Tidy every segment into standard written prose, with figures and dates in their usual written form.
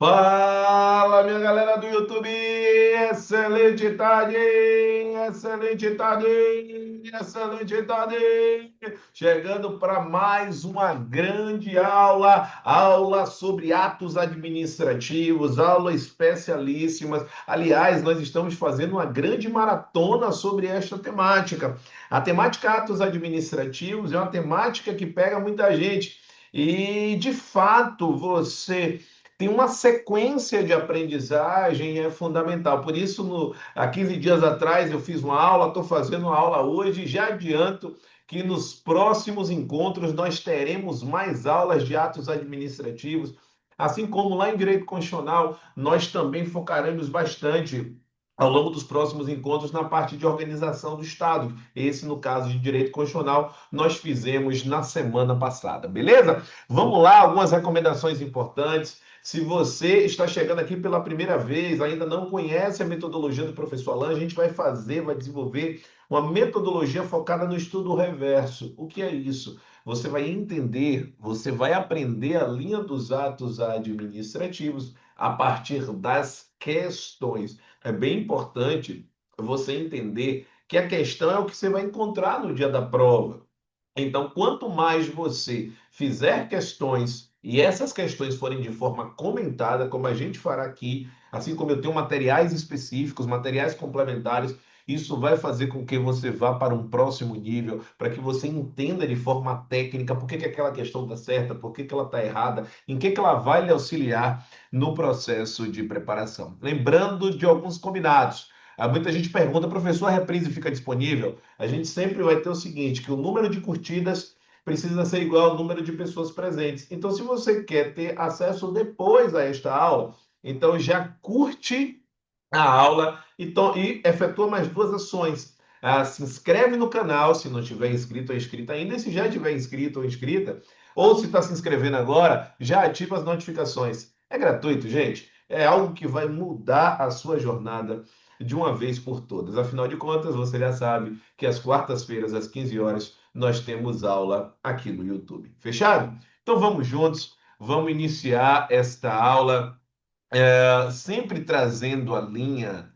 Fala, minha galera do YouTube! Excelente tarde! Excelente tarde! Excelente tarde! Chegando para mais uma grande aula sobre atos administrativos, aula especialíssimas. Aliás, nós estamos fazendo uma grande maratona sobre esta temática. A temática atos administrativos é uma temática que pega muita gente. E, de fato, você tem uma sequência de aprendizagem é fundamental. Por isso, há 15 dias atrás eu fiz uma aula, estou fazendo uma aula hoje, e já adianto que nos próximos encontros nós teremos mais aulas de atos administrativos, assim como lá em Direito Constitucional, nós também focaremos bastante ao longo dos próximos encontros na parte de organização do Estado. Esse, no caso de Direito Constitucional, nós fizemos na semana passada, beleza? Vamos lá, algumas recomendações importantes. Se você está chegando aqui pela primeira vez, ainda não conhece a metodologia do professor Alan, a gente vai desenvolver uma metodologia focada no estudo reverso. O que é isso? Você vai entender, você vai aprender a linha dos atos administrativos a partir das questões. É bem importante você entender que a questão é o que você vai encontrar no dia da prova. Então, quanto mais você fizer questões e essas questões forem de forma comentada, como a gente fará aqui, assim como eu tenho materiais específicos, materiais complementares, isso vai fazer com que você vá para um próximo nível, para que você entenda de forma técnica por que que aquela questão está certa, por que que ela está errada, em que ela vai lhe auxiliar no processo de preparação. Lembrando de alguns combinados. Muita gente pergunta, professor, a reprise fica disponível? A gente sempre vai ter o seguinte, que o número de curtidas precisa ser igual ao número de pessoas presentes. Então, se você quer ter acesso depois a esta aula, então já curte a aula e efetua mais duas ações. Se inscreve no canal, se não tiver inscrito ou inscrita ainda, e se já tiver inscrito ou inscrita, ou se está se inscrevendo agora, já ativa as notificações. É gratuito, gente. É algo que vai mudar a sua jornada de uma vez por todas. Afinal de contas, você já sabe que às quartas-feiras, às 15 horas, nós temos aula aqui no YouTube. Fechado? Então vamos juntos, vamos iniciar esta aula sempre trazendo a linha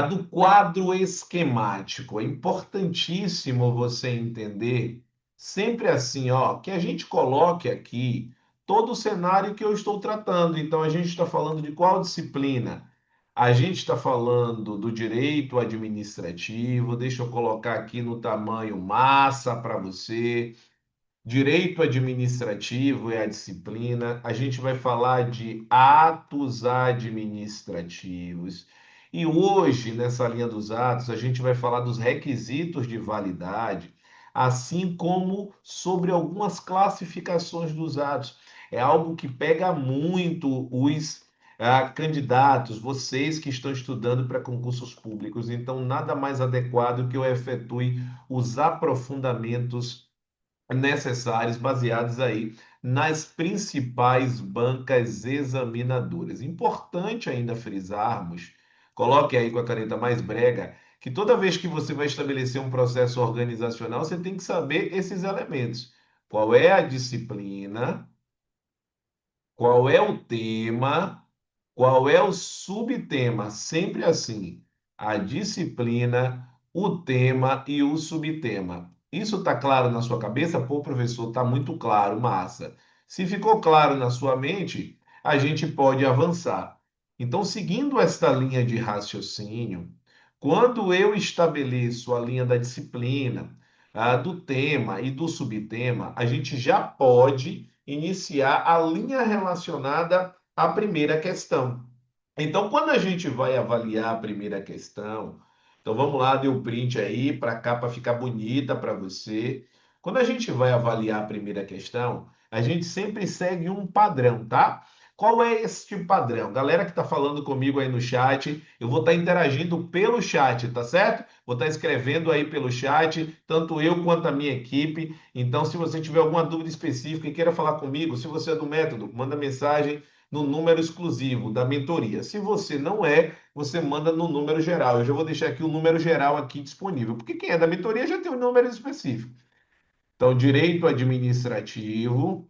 do quadro esquemático. É importantíssimo você entender, sempre assim, ó, que a gente coloque aqui todo o cenário que eu estou tratando. Então, a gente está falando de qual disciplina? A gente está falando do direito administrativo. Deixa eu colocar aqui no tamanho massa para você. Direito administrativo é a disciplina. A gente vai falar de atos administrativos. E hoje, nessa linha dos atos, a gente vai falar dos requisitos de validade, assim como sobre algumas classificações dos atos. É algo que pega muito os candidatos, vocês que estão estudando para concursos públicos. Então, nada mais adequado que eu efetue os aprofundamentos necessários, baseados aí nas principais bancas examinadoras. Importante ainda frisarmos, coloque aí com a caneta mais brega, que toda vez que você vai estabelecer um processo organizacional, você tem que saber esses elementos. Qual é a disciplina, qual é o tema, qual é o subtema? Sempre assim, a disciplina, o tema e o subtema. Isso está claro na sua cabeça? Pô, professor, está muito claro, massa. Se ficou claro na sua mente, a gente pode avançar. Então, seguindo esta linha de raciocínio, quando eu estabeleço a linha da disciplina, do tema e do subtema, a gente já pode iniciar a linha relacionada à primeira questão. Então, quando a gente vai avaliar a primeira questão, então vamos lá, dê o print aí para cá para ficar bonita para você. Quando a gente vai avaliar a primeira questão, a gente sempre segue um padrão, tá? Qual é este padrão? Galera que está falando comigo aí no chat, eu vou estar interagindo pelo chat, tá certo? Vou estar escrevendo aí pelo chat, tanto eu quanto a minha equipe. Então, se você tiver alguma dúvida específica e queira falar comigo, se você é do método, manda mensagem no número exclusivo da mentoria. Se você não é, você manda no número geral. Eu já vou deixar aqui o número geral aqui disponível, porque quem é da mentoria já tem um número específico. Então, direito administrativo,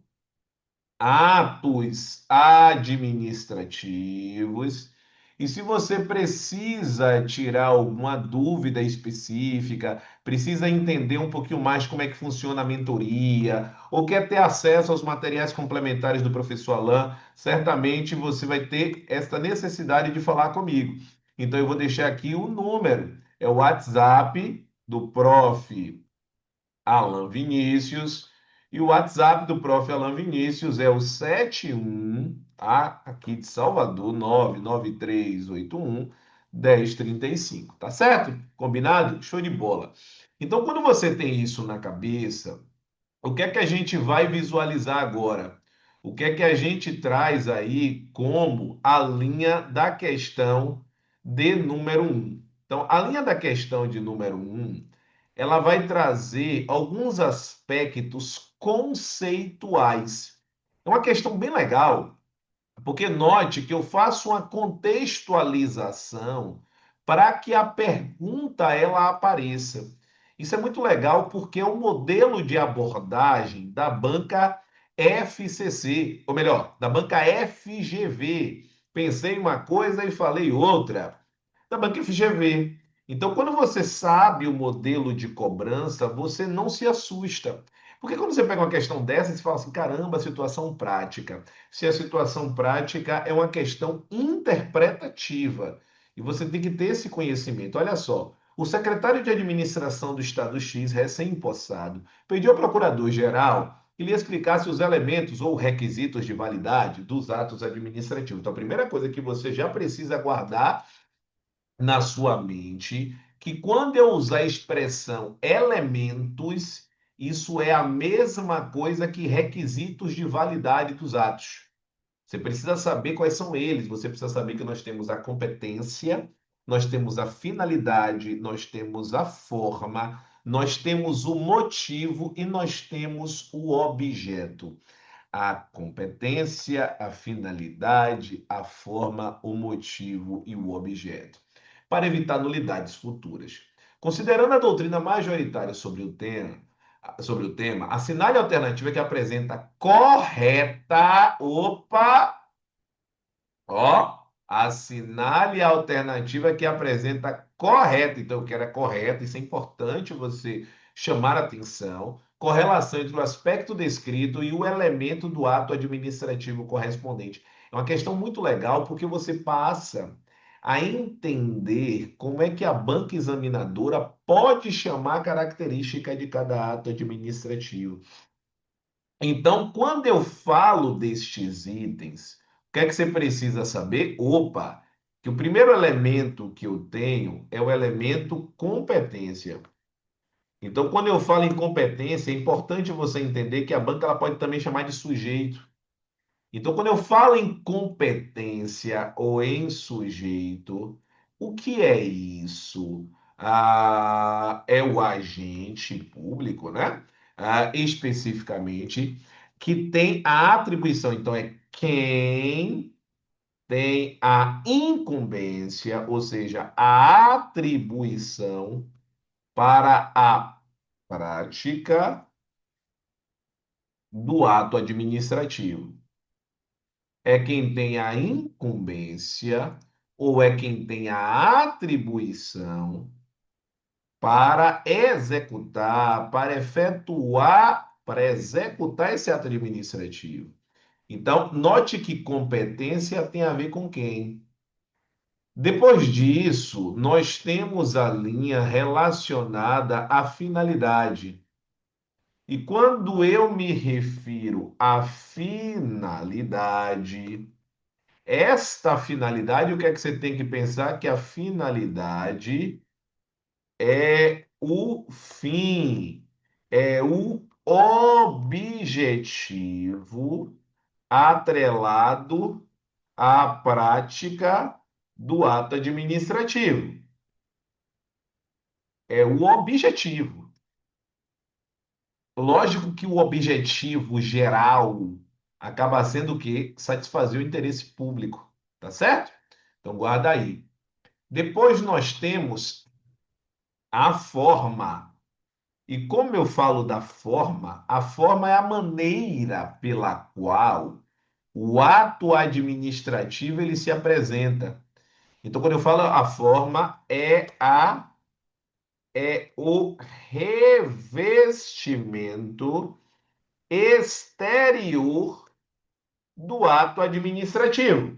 atos administrativos. E se você precisa tirar alguma dúvida específica, precisa entender um pouquinho mais como é que funciona a mentoria, ou quer ter acesso aos materiais complementares do professor Alain, certamente você vai ter esta necessidade de falar comigo. Então eu vou deixar aqui o número, é o WhatsApp do Prof. Alan Vinícius. E o WhatsApp do Prof. Alan Vinícius é o 71, tá? Aqui de Salvador, 99381 1035, tá certo? Combinado? Show de bola. Então, quando você tem isso na cabeça, o que é que a gente vai visualizar agora? O que é que a gente traz aí como a linha da questão de número um? Então, a linha da questão de número um, ela vai trazer alguns aspectos conceituais. É uma questão bem legal, porque note que eu faço uma contextualização para que a pergunta ela apareça. Isso é muito legal porque é o modelo de abordagem da banca FCC, ou melhor, da banca FGV. Pensei uma coisa e falei outra. Da banca FGV. Então, quando você sabe o modelo de cobrança, você não se assusta. Porque quando você pega uma questão dessa, você fala assim: caramba, situação prática. Se a situação prática é uma questão interpretativa. E você tem que ter esse conhecimento. Olha só, o secretário de administração do Estado X, recém-impossado, pediu ao procurador-geral que lhe explicasse os elementos ou requisitos de validade dos atos administrativos. Então, a primeira coisa que você já precisa guardar na sua mente que quando eu usar a expressão elementos, isso é a mesma coisa que requisitos de validade dos atos. Você precisa saber quais são eles, você precisa saber que nós temos a competência, nós temos a finalidade, nós temos a forma, nós temos o motivo e nós temos o objeto. A competência, a finalidade, a forma, o motivo e o objeto, para evitar nulidades futuras. Considerando a doutrina majoritária sobre o tema, assinale a alternativa que apresenta correta. Opa! Ó, assinale a alternativa que apresenta correta. Então, eu quero a correta. Isso é importante você chamar a atenção. Correlação entre o aspecto descrito e o elemento do ato administrativo correspondente. É uma questão muito legal porque você passa a entender como é que a banca examinadora pode chamar a característica de cada ato administrativo. Então, quando eu falo destes itens, o que é que você precisa saber? Opa, que o primeiro elemento que eu tenho é o elemento competência. Então, quando eu falo em competência, é importante você entender que a banca ela pode também chamar de sujeito. Então, quando eu falo em competência ou em sujeito, o que é isso? É o agente público, né? Especificamente, que tem a atribuição. Então, é quem tem a incumbência, ou seja, a atribuição para a prática do ato administrativo. É quem tem a incumbência ou é quem tem a atribuição para executar esse ato administrativo. Então, note que competência tem a ver com quem? Depois disso, nós temos a linha relacionada à finalidade. E quando eu me refiro à finalidade, esta finalidade, o que é que você tem que pensar? Que a finalidade é o fim, é o objetivo atrelado à prática do ato administrativo. É o objetivo. Lógico que o objetivo geral acaba sendo o quê? Satisfazer o interesse público, tá certo? Então guarda aí. Depois nós temos a forma. E como eu falo da forma, a forma é a maneira pela qual o ato administrativo ele se apresenta. Então, quando eu falo a forma, é o revestimento exterior do ato administrativo.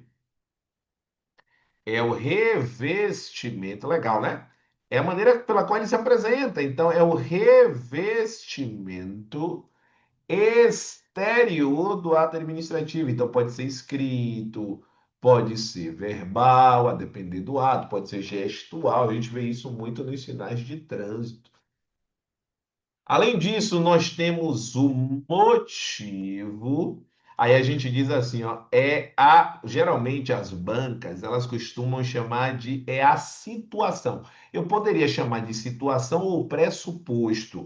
É o revestimento, legal, né? É a maneira pela qual ele se apresenta. Então, é o revestimento exterior do ato administrativo. Então, pode ser escrito, pode ser verbal, a depender do ato, pode ser gestual. A gente vê isso muito nos sinais de trânsito. Além disso, nós temos o motivo. Aí a gente diz assim, ó, geralmente as bancas, elas costumam chamar de a situação. Eu poderia chamar de situação ou pressuposto.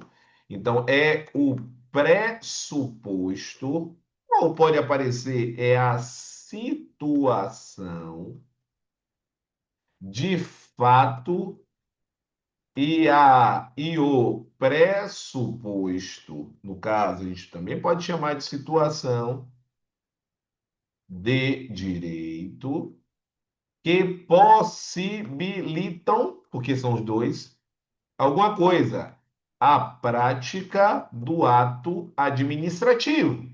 Então é o pressuposto, ou pode aparecer a situação de fato e o pressuposto, no caso, a gente também pode chamar de situação de direito, que possibilitam, porque são os dois, alguma coisa, a prática do ato administrativo.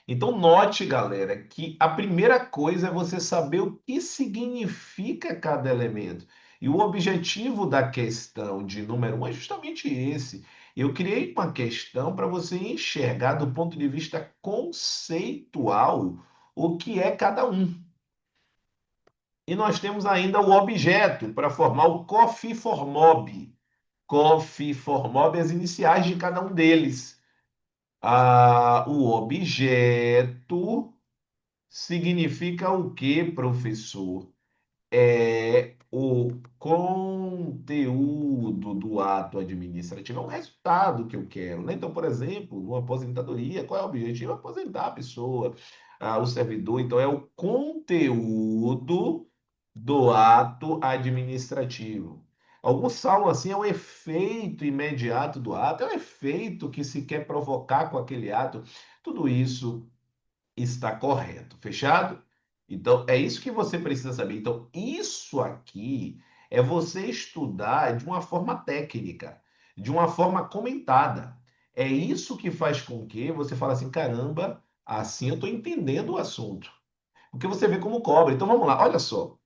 Então, note, galera, que a primeira coisa é você saber o que significa cada elemento. E o objetivo da questão de número um é justamente esse. Eu criei uma questão para você enxergar do ponto de vista conceitual o que é cada um. E nós temos ainda o objeto para formar o COFIFORMOB. COFIFORMOB, as iniciais de cada um deles. O objeto significa o que, professor? É o conteúdo do ato administrativo, é um resultado que eu quero, né? Então, por exemplo, numa aposentadoria, qual é o objetivo? Aposentar a pessoa, o servidor. Então, é o conteúdo do ato administrativo. Alguns falam assim, é o efeito imediato do ato, é o efeito que se quer provocar com aquele ato. Tudo isso está correto. Fechado? Então, é isso que você precisa saber. Então, isso aqui é você estudar de uma forma técnica, de uma forma comentada. É isso que faz com que você fale assim, caramba, assim eu estou entendendo o assunto. Porque você vê como cobra. Então, vamos lá, olha só.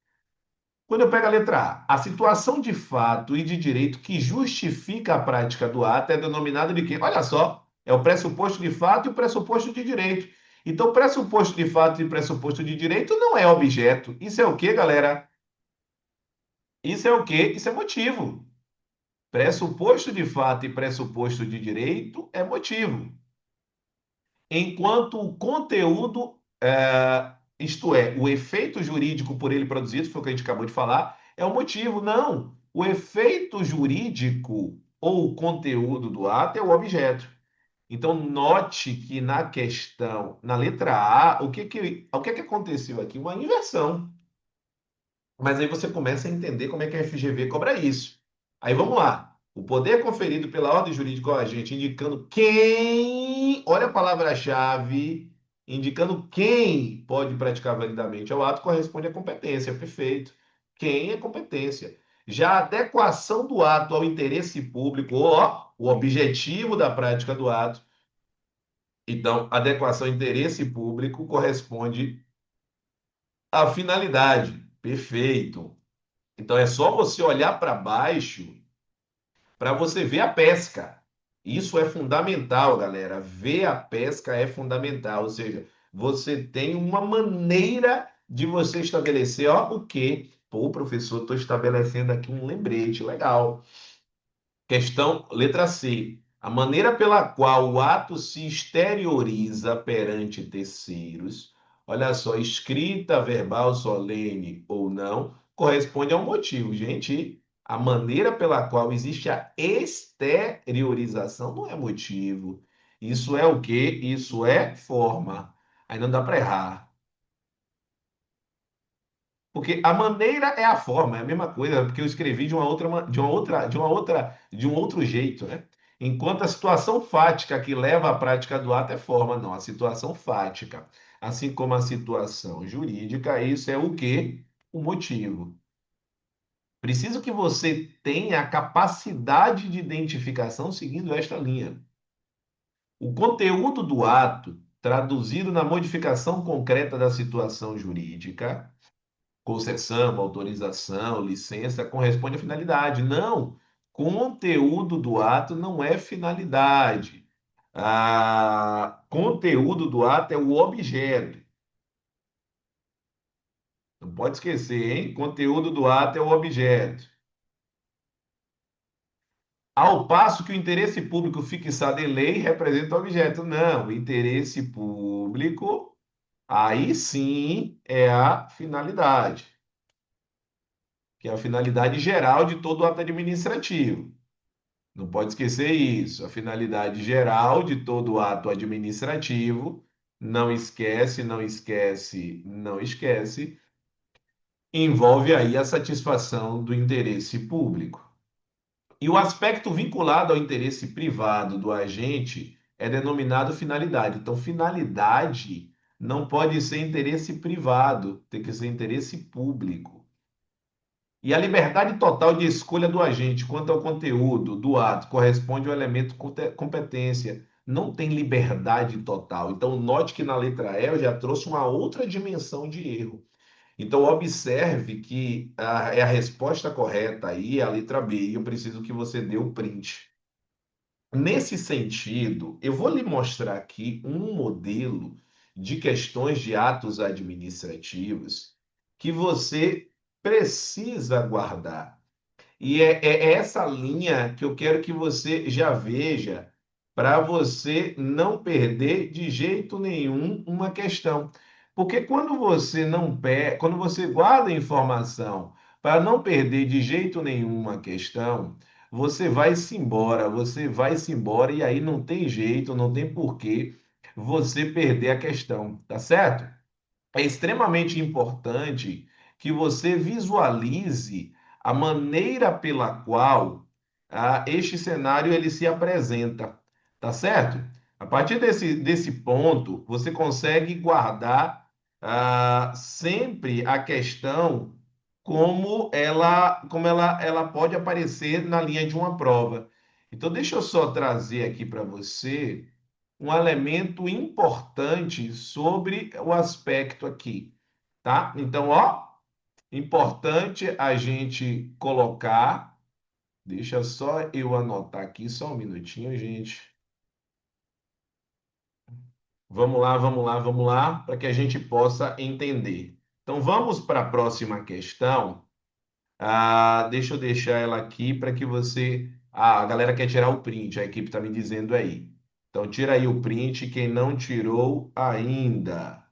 Quando eu pego a letra A situação de fato e de direito que justifica a prática do ato é denominada de quê? Olha só, é o pressuposto de fato e o pressuposto de direito. Então, pressuposto de fato e pressuposto de direito não é objeto. Isso é o quê, galera? Isso é o quê? Isso é motivo. Pressuposto de fato e pressuposto de direito é motivo. Enquanto o conteúdo, isto é, o efeito jurídico por ele produzido, foi o que a gente acabou de falar, é o motivo. Não. O efeito jurídico ou o conteúdo do ato é o objeto. Então, note que na questão, na letra A, o que que aconteceu aqui? Uma inversão. Mas aí você começa a entender como é que a FGV cobra isso. Aí vamos lá. O poder conferido pela ordem jurídica ao agente, indicando quem, olha a palavra-chave, indicando quem pode praticar validamente ao ato, corresponde à competência. Perfeito. Quem é competência. Já a adequação do ato ao interesse público, ó, o objetivo da prática do ato. Então, adequação ao interesse público corresponde à finalidade. Perfeito. Então é só você olhar para baixo para você ver a pesca. Isso é fundamental, galera. Ver a pesca é fundamental. Ou seja, você tem uma maneira de você estabelecer, ó, o quê? Pô, professor, estou estabelecendo aqui um lembrete. Legal. Questão letra C. A maneira pela qual o ato se exterioriza perante terceiros, olha só, escrita, verbal, solene ou não, corresponde ao motivo. Gente, a maneira pela qual existe a exteriorização não é motivo. Isso é o quê? Isso é forma. Aí não dá para errar. Porque a maneira é a forma, é a mesma coisa, porque eu escrevi de um outro jeito, né? Enquanto a situação fática que leva à prática do ato é forma, não, a situação fática, assim como a situação jurídica, isso é o quê? O motivo. Preciso que você tenha a capacidade de identificação seguindo esta linha. O conteúdo do ato, traduzido na modificação concreta da situação jurídica, concessão, autorização, licença, corresponde à finalidade. Não, conteúdo do ato não é finalidade. Conteúdo do ato é o objeto. Não pode esquecer, hein? Conteúdo do ato é o objeto. Ao passo que o interesse público fixado em lei representa o objeto. Não, o interesse público, aí sim é a finalidade, que é a finalidade geral de todo ato administrativo. Não pode esquecer isso. A finalidade geral de todo ato administrativo, não esquece, não esquece, não esquece, envolve aí a satisfação do interesse público. E o aspecto vinculado ao interesse privado do agente é denominado finalidade. Então, finalidade não pode ser interesse privado, tem que ser interesse público. E a liberdade total de escolha do agente quanto ao conteúdo do ato corresponde ao elemento competência. Não tem liberdade total. Então, note que na letra E eu já trouxe uma outra dimensão de erro. Então, observe que é a resposta correta aí, é a letra B, e eu preciso que você dê o print. Nesse sentido, eu vou lhe mostrar aqui um modelo de questões de atos administrativos que você precisa guardar. E é essa linha que eu quero que você já veja para você não perder de jeito nenhum uma questão. Porque quando você não quando você guarda informação para não perder de jeito nenhum uma questão, você vai se embora e aí não tem jeito, não tem porquê você perder a questão, tá certo? É extremamente importante que você visualize a maneira pela qual este cenário ele se apresenta, tá certo? A partir desse ponto, você consegue guardar sempre a questão ela pode aparecer na linha de uma prova. Então, deixa eu só trazer aqui para você um elemento importante sobre o aspecto aqui, tá? Então, ó, importante a gente colocar. Deixa só eu anotar aqui, só um minutinho, gente. Vamos lá, vamos lá, para que a gente possa entender. Então, vamos para a próxima questão. Deixa eu deixar ela aqui para que você. A galera quer tirar o print, a equipe está me dizendo aí. Então, tira aí o print, quem não tirou ainda.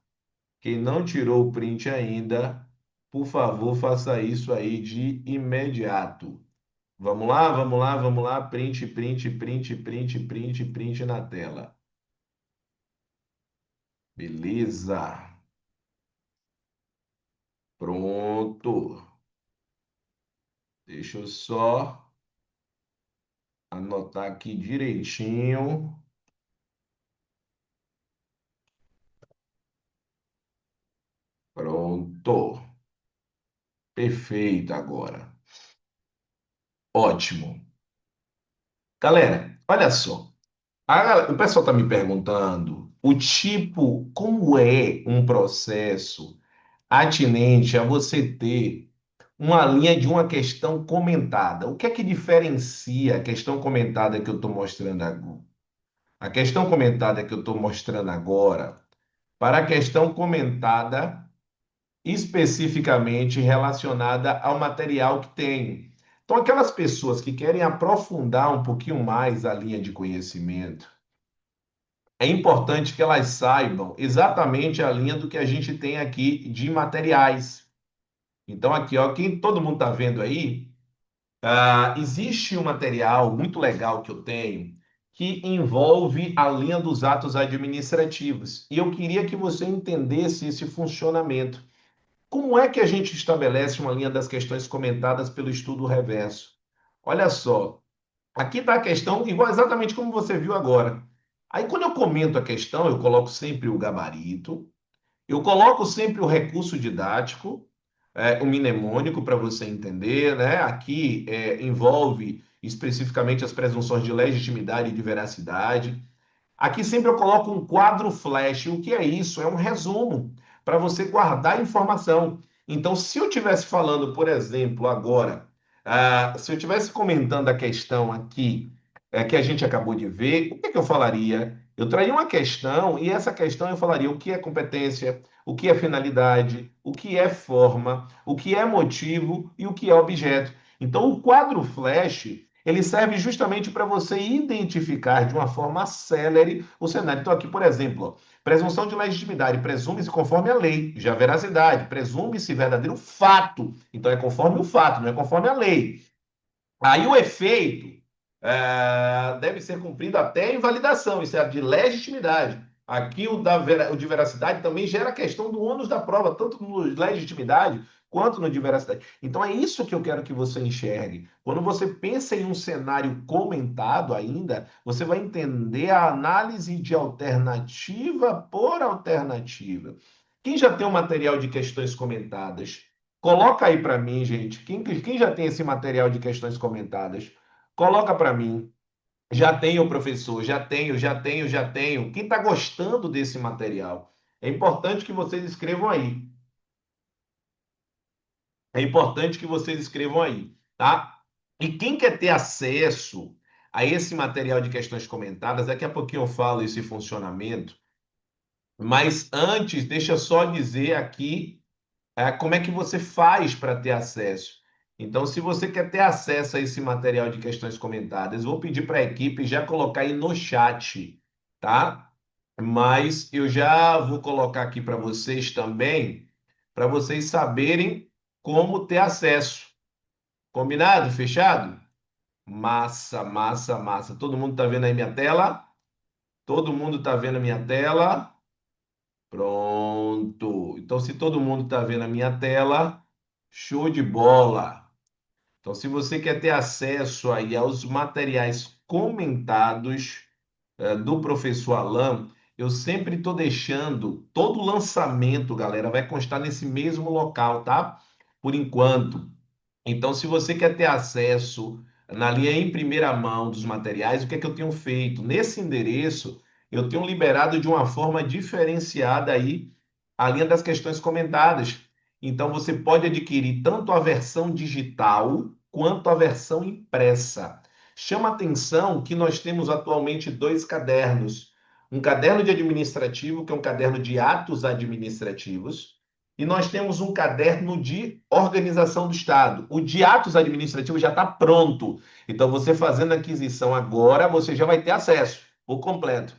Quem não tirou o print ainda, por favor, faça isso aí de imediato. Vamos lá, vamos lá, vamos lá. Print, print, print, print, print, print na tela. Beleza. Pronto. Deixa eu só anotar aqui direitinho. Pronto. Perfeito agora. Ótimo. Galera, olha só. O pessoal está me perguntando o tipo, como é um processo atinente a você ter uma linha de uma questão comentada. O que é que diferencia a questão comentada que eu estou mostrando agora? A questão comentada que eu estou mostrando agora para a questão comentada especificamente relacionada ao material que tem. Então, aquelas pessoas que querem aprofundar um pouquinho mais a linha de conhecimento, é importante que elas saibam exatamente a linha do que a gente tem aqui de materiais. Então, aqui, ó, quem todo mundo está vendo aí, existe um material muito legal que eu tenho que envolve a linha dos atos administrativos. E eu queria que você entendesse esse funcionamento. Como é que a gente estabelece uma linha das questões comentadas pelo estudo reverso? Olha só, aqui está a questão, igual exatamente como você viu agora. Aí, quando eu comento a questão, eu coloco sempre o gabarito, eu coloco sempre o recurso didático, o mnemônico, para você entender, né? Aqui envolve especificamente as presunções de legitimidade e de veracidade. Aqui sempre eu coloco um quadro flash. O que é isso? É um resumo para você guardar a informação. Então, se eu estivesse falando, por exemplo, agora, se eu estivesse comentando a questão aqui que a gente acabou de ver, o que é que eu falaria? Eu traria uma questão e essa questão eu falaria o que é competência, o que é finalidade, o que é forma, o que é motivo e o que é objeto. Então, o quadro flash ele serve justamente para você identificar de uma forma célere o cenário. Então, aqui, por exemplo, ó, presunção de legitimidade, presume-se conforme a lei, já veracidade, presume-se verdadeiro fato. Então, é conforme o fato, não é conforme a lei. Aí o efeito deve ser cumprido até a invalidação, isso é de legitimidade. Aqui o de veracidade também gera a questão do ônus da prova, tanto no legitimidade quanto no de veracidade. Então é isso que eu quero que você enxergue. Quando você pensa em um cenário comentado ainda, você vai entender a análise de alternativa por alternativa. Quem já tem um material de questões comentadas? Coloca aí para mim, gente. Quem já tem esse material de questões comentadas? Coloca para mim. Já tenho, professor. Já tenho, já tenho, já tenho. Quem está gostando desse material? É importante que vocês escrevam aí. É importante que vocês escrevam aí, tá? E quem quer ter acesso a esse material de questões comentadas, daqui a pouquinho eu falo esse funcionamento, mas antes, deixa eu só dizer aqui como é que você faz para ter acesso. Então, se você quer ter acesso a esse material de questões comentadas, vou pedir para a equipe já colocar aí no chat, tá? Mas eu já vou colocar aqui para vocês também, para vocês saberem como ter acesso. Combinado? Fechado? Massa, massa, massa. Todo mundo está vendo aí minha tela? Todo mundo está vendo a minha tela? Pronto. Então, se todo mundo está vendo a minha tela, show de bola. Então, se você quer ter acesso aí aos materiais comentados do professor Alan, eu sempre estou deixando todo o lançamento, galera, vai constar nesse mesmo local, tá? Por enquanto. Então, se você quer ter acesso na linha em primeira mão dos materiais, o que é que eu tenho feito? Nesse endereço, eu tenho liberado de uma forma diferenciada aí a linha das questões comentadas. Então, você pode adquirir tanto a versão digital quanto a versão impressa. Chama atenção que nós temos atualmente dois cadernos. Um caderno de administrativo, que é um caderno de atos administrativos, e nós temos um caderno de organização do Estado. O de atos administrativos já está pronto. Então, você fazendo a aquisição agora, você já vai ter acesso por completo.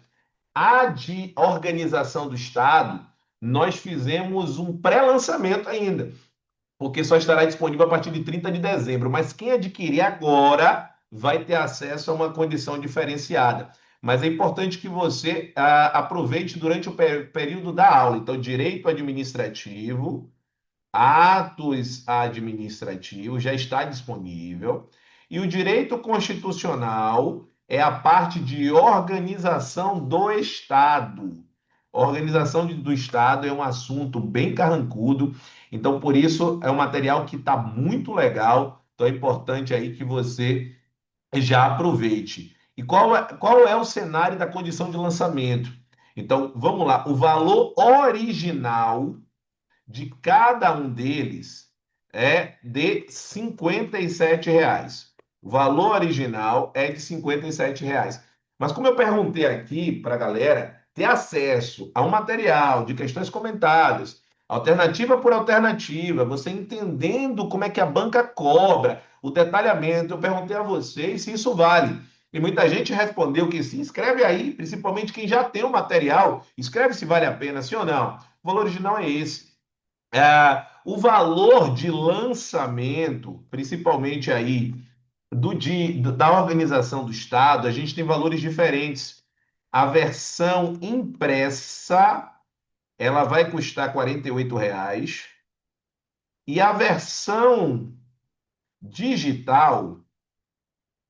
A de organização do Estado, nós fizemos um pré-lançamento ainda, porque só estará disponível a partir de 30 de dezembro. Mas quem adquirir agora vai ter acesso a uma condição diferenciada. Mas é importante que você aproveite durante o período da aula. Então, direito administrativo, atos administrativos já está disponível. E o direito constitucional é a parte de organização do Estado. Organização do Estado é um assunto bem carrancudo, então por isso é um material que está muito legal. Então é importante aí que você já aproveite. E qual é o cenário da condição de lançamento? Então, vamos lá. O valor original de cada um deles é de R$ 57. O valor original é de R$ 57. Mas como eu perguntei aqui para a galera ter acesso a um material de questões comentadas, alternativa por alternativa, você entendendo como é que a banca cobra, o detalhamento, eu perguntei a vocês se isso vale. E muita gente respondeu que sim. Escreve aí, principalmente quem já tem o material, escreve se vale a pena, sim ou não. O valor original é esse. O valor de lançamento, principalmente aí da organização do Estado, a gente tem valores diferentes. A versão impressa, ela vai custar R$ 48. E a versão digital,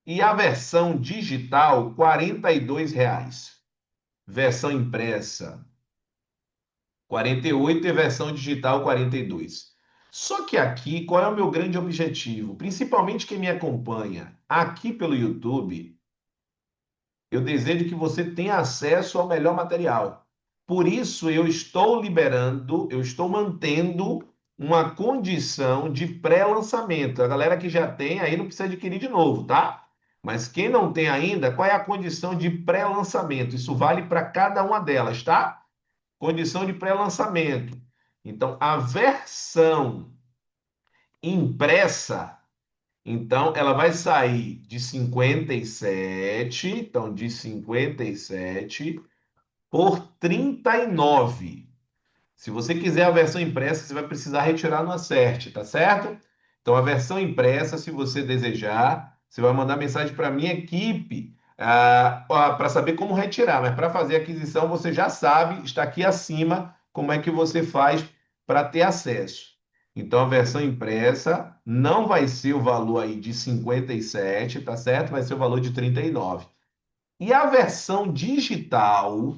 R$ 42. Versão impressa, 48 e versão digital, 42. Só que aqui, qual é o meu grande objetivo? Principalmente quem me acompanha aqui pelo YouTube, eu desejo que você tenha acesso ao melhor material. Por isso, eu estou liberando, eu estou mantendo uma condição de pré-lançamento. A galera que já tem aí não precisa adquirir de novo, tá? Mas quem não tem ainda, qual é a condição de pré-lançamento? Isso vale para cada uma delas, tá? Condição de pré-lançamento. Então, a versão impressa, então, ela vai sair de 57, então de 57 por 39. Se você quiser a versão impressa, você vai precisar retirar no Acerte, tá certo? Então, a versão impressa, se você desejar, você vai mandar mensagem para a minha equipe para saber como retirar. Mas para fazer a aquisição, você já sabe, está aqui acima, como é que você faz para ter acesso. Então, a versão impressa não vai ser o valor aí de 57, tá certo? Vai ser o valor de 39. E a versão digital,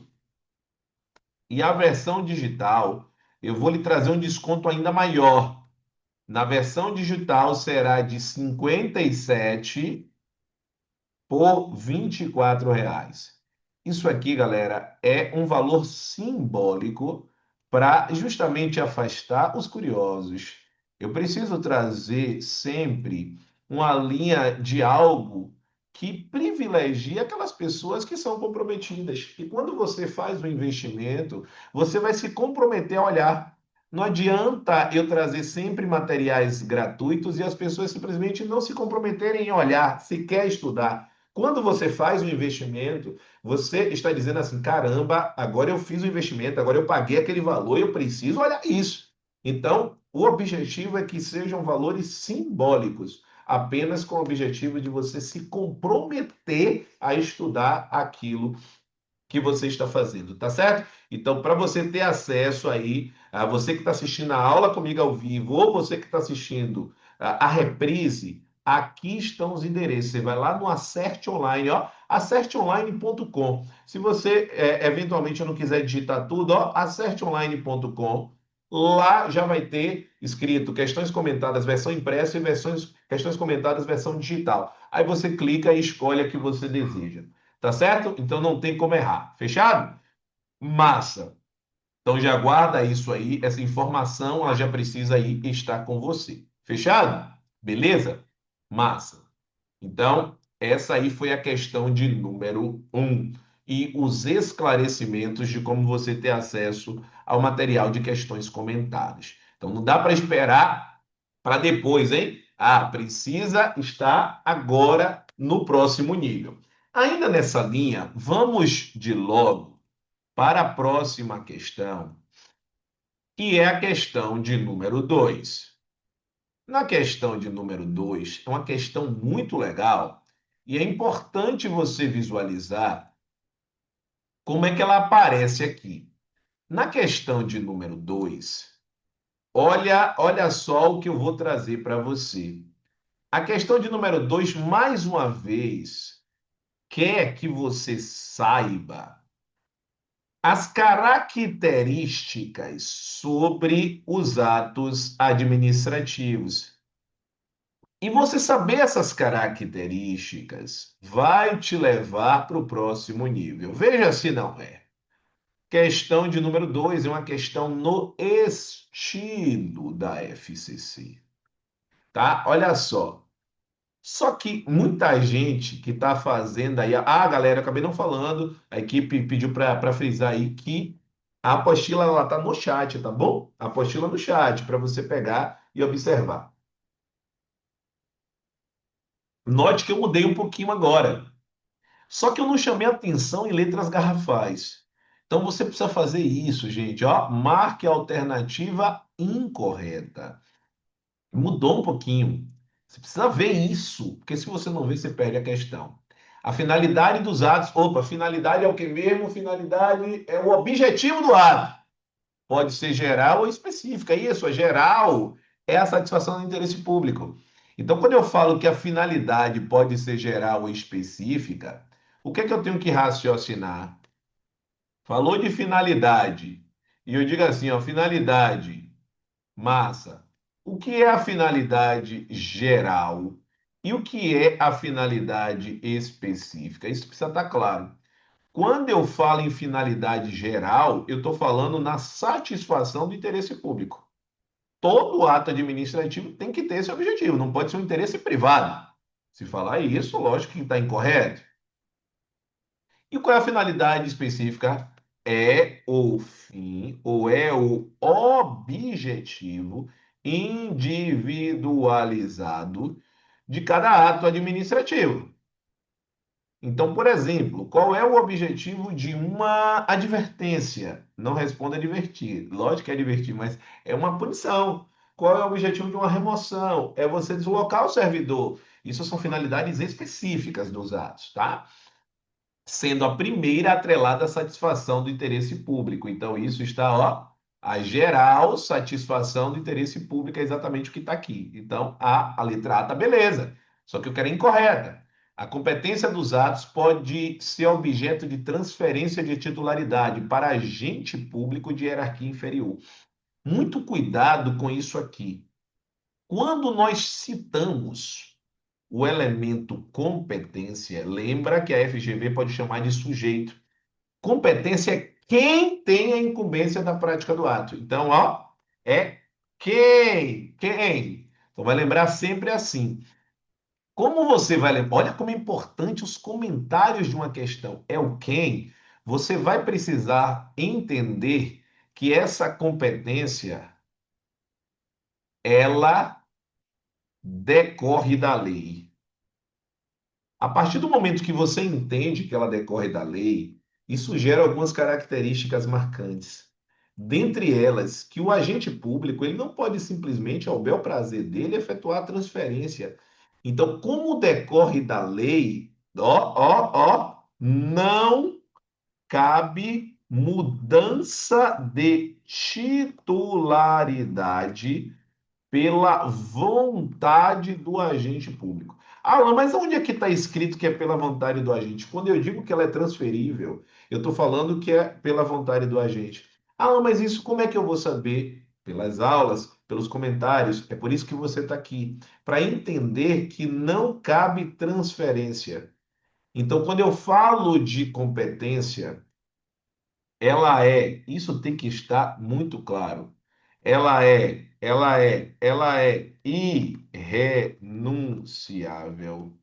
eu vou lhe trazer um desconto ainda maior. Na versão digital será de 57 por R$ 24. Isso aqui, galera, é um valor simbólico para justamente afastar os curiosos. Eu preciso trazer sempre uma linha de algo que privilegie aquelas pessoas que são comprometidas. E quando você faz um investimento, você vai se comprometer a olhar. Não adianta eu trazer sempre materiais gratuitos e as pessoas simplesmente não se comprometerem em olhar, sequer estudar. Quando você faz um investimento, você está dizendo assim: caramba, agora eu fiz o investimento, agora eu paguei aquele valor, eu preciso olhar isso. Então, o objetivo é que sejam valores simbólicos, apenas com o objetivo de você se comprometer a estudar aquilo que você está fazendo, tá certo? Então, para você ter acesso aí, a você que está assistindo a aula comigo ao vivo, ou você que está assistindo a reprise, aqui estão os endereços. Você vai lá no Acerte Online, ó, acerteonline.com. Se você eventualmente não quiser digitar tudo, ó, acerteonline.com. Lá já vai ter escrito questões comentadas versão impressa e questões comentadas versão digital. Aí você clica e escolhe a que você deseja. Tá certo? Então não tem como errar. Fechado? Massa. Então já guarda isso aí, essa informação, ela já precisa aí estar com você. Fechado? Beleza? Massa. Então, essa aí foi a questão de número um. E os esclarecimentos de como você ter acesso ao material de questões comentadas. Então, não dá para esperar para depois, hein? Ah, precisa estar agora no próximo nível. Ainda nessa linha, vamos de logo para a próxima questão, que é a questão de número 2. Na questão de número 2, é uma questão muito legal e é importante você visualizar como é que ela aparece aqui. Na questão de número 2, olha só o que eu vou trazer para você. A questão de número 2, mais uma vez, quer que você saiba as características sobre os atos administrativos. E você saber essas características vai te levar para o próximo nível. Veja se não é. Questão de número 2 é uma questão no estilo da FCC. Tá? Olha só. Só que muita gente que está fazendo aí. Ah, galera, eu acabei não falando. A equipe pediu para frisar aí que a apostila ela está no chat, tá bom? A apostila no chat para você pegar e observar. Note que eu mudei um pouquinho agora. Só que eu não chamei atenção em letras garrafais. Então você precisa fazer isso, gente. Ó, marque a alternativa incorreta. Mudou um pouquinho. Você precisa ver isso, porque se você não ver, você perde a questão. A finalidade dos atos. Opa, finalidade é o que mesmo? Finalidade é o objetivo do ato. Pode ser geral ou específica. Isso, é geral. é a satisfação do interesse público. Então, quando eu falo que a finalidade pode ser geral ou específica, o que é que eu tenho que raciocinar? Falou de finalidade, e eu digo assim, ó, finalidade, massa. O que é a finalidade geral e o que é a finalidade específica? Isso precisa estar claro. Quando eu falo em finalidade geral, eu estou falando na satisfação do interesse público. Todo ato administrativo tem que ter esse objetivo, não pode ser um interesse privado. Se falar isso, lógico que está incorreto. E qual é a finalidade específica? É o fim ou é o objetivo individualizado de cada ato administrativo. Então, por exemplo, qual é o objetivo de uma advertência? Não responda advertir. Lógico que é advertir, mas é uma punição. Qual é o objetivo de uma remoção? É você deslocar o servidor. Isso são finalidades específicas dos atos, tá? Sendo a primeira atrelada à satisfação do interesse público. Então, isso está, ó, a geral satisfação do interesse público é exatamente o que está aqui. Então, a letra A está beleza, só que eu quero incorreta. A competência dos atos pode ser objeto de transferência de titularidade para agente público de hierarquia inferior. Muito cuidado com isso aqui. Quando nós citamos o elemento competência, lembra que a FGV pode chamar de sujeito. Competência é quem tem a incumbência da prática do ato. Então, ó, é quem. Então, vai lembrar sempre assim. Como você vai lembrar? Olha como é importante os comentários de uma questão. É o quem. Você vai precisar entender que essa competência, ela decorre da lei. A partir do momento que você entende que ela decorre da lei, isso gera algumas características marcantes. Dentre elas, que o agente público ele não pode simplesmente, ao bel prazer dele, efetuar a transferência. Então, como decorre da lei, não cabe mudança de titularidade pela vontade do agente público. Alan, mas onde é que está escrito que é pela vontade do agente? Quando eu digo que ela é transferível, eu estou falando que é pela vontade do agente. Alan, mas isso como é que eu vou saber? Pelas aulas, pelos comentários. É por isso que você está aqui, para entender que não cabe transferência. Então, quando eu falo de competência, isso tem que estar muito claro. Ela é irrenunciável.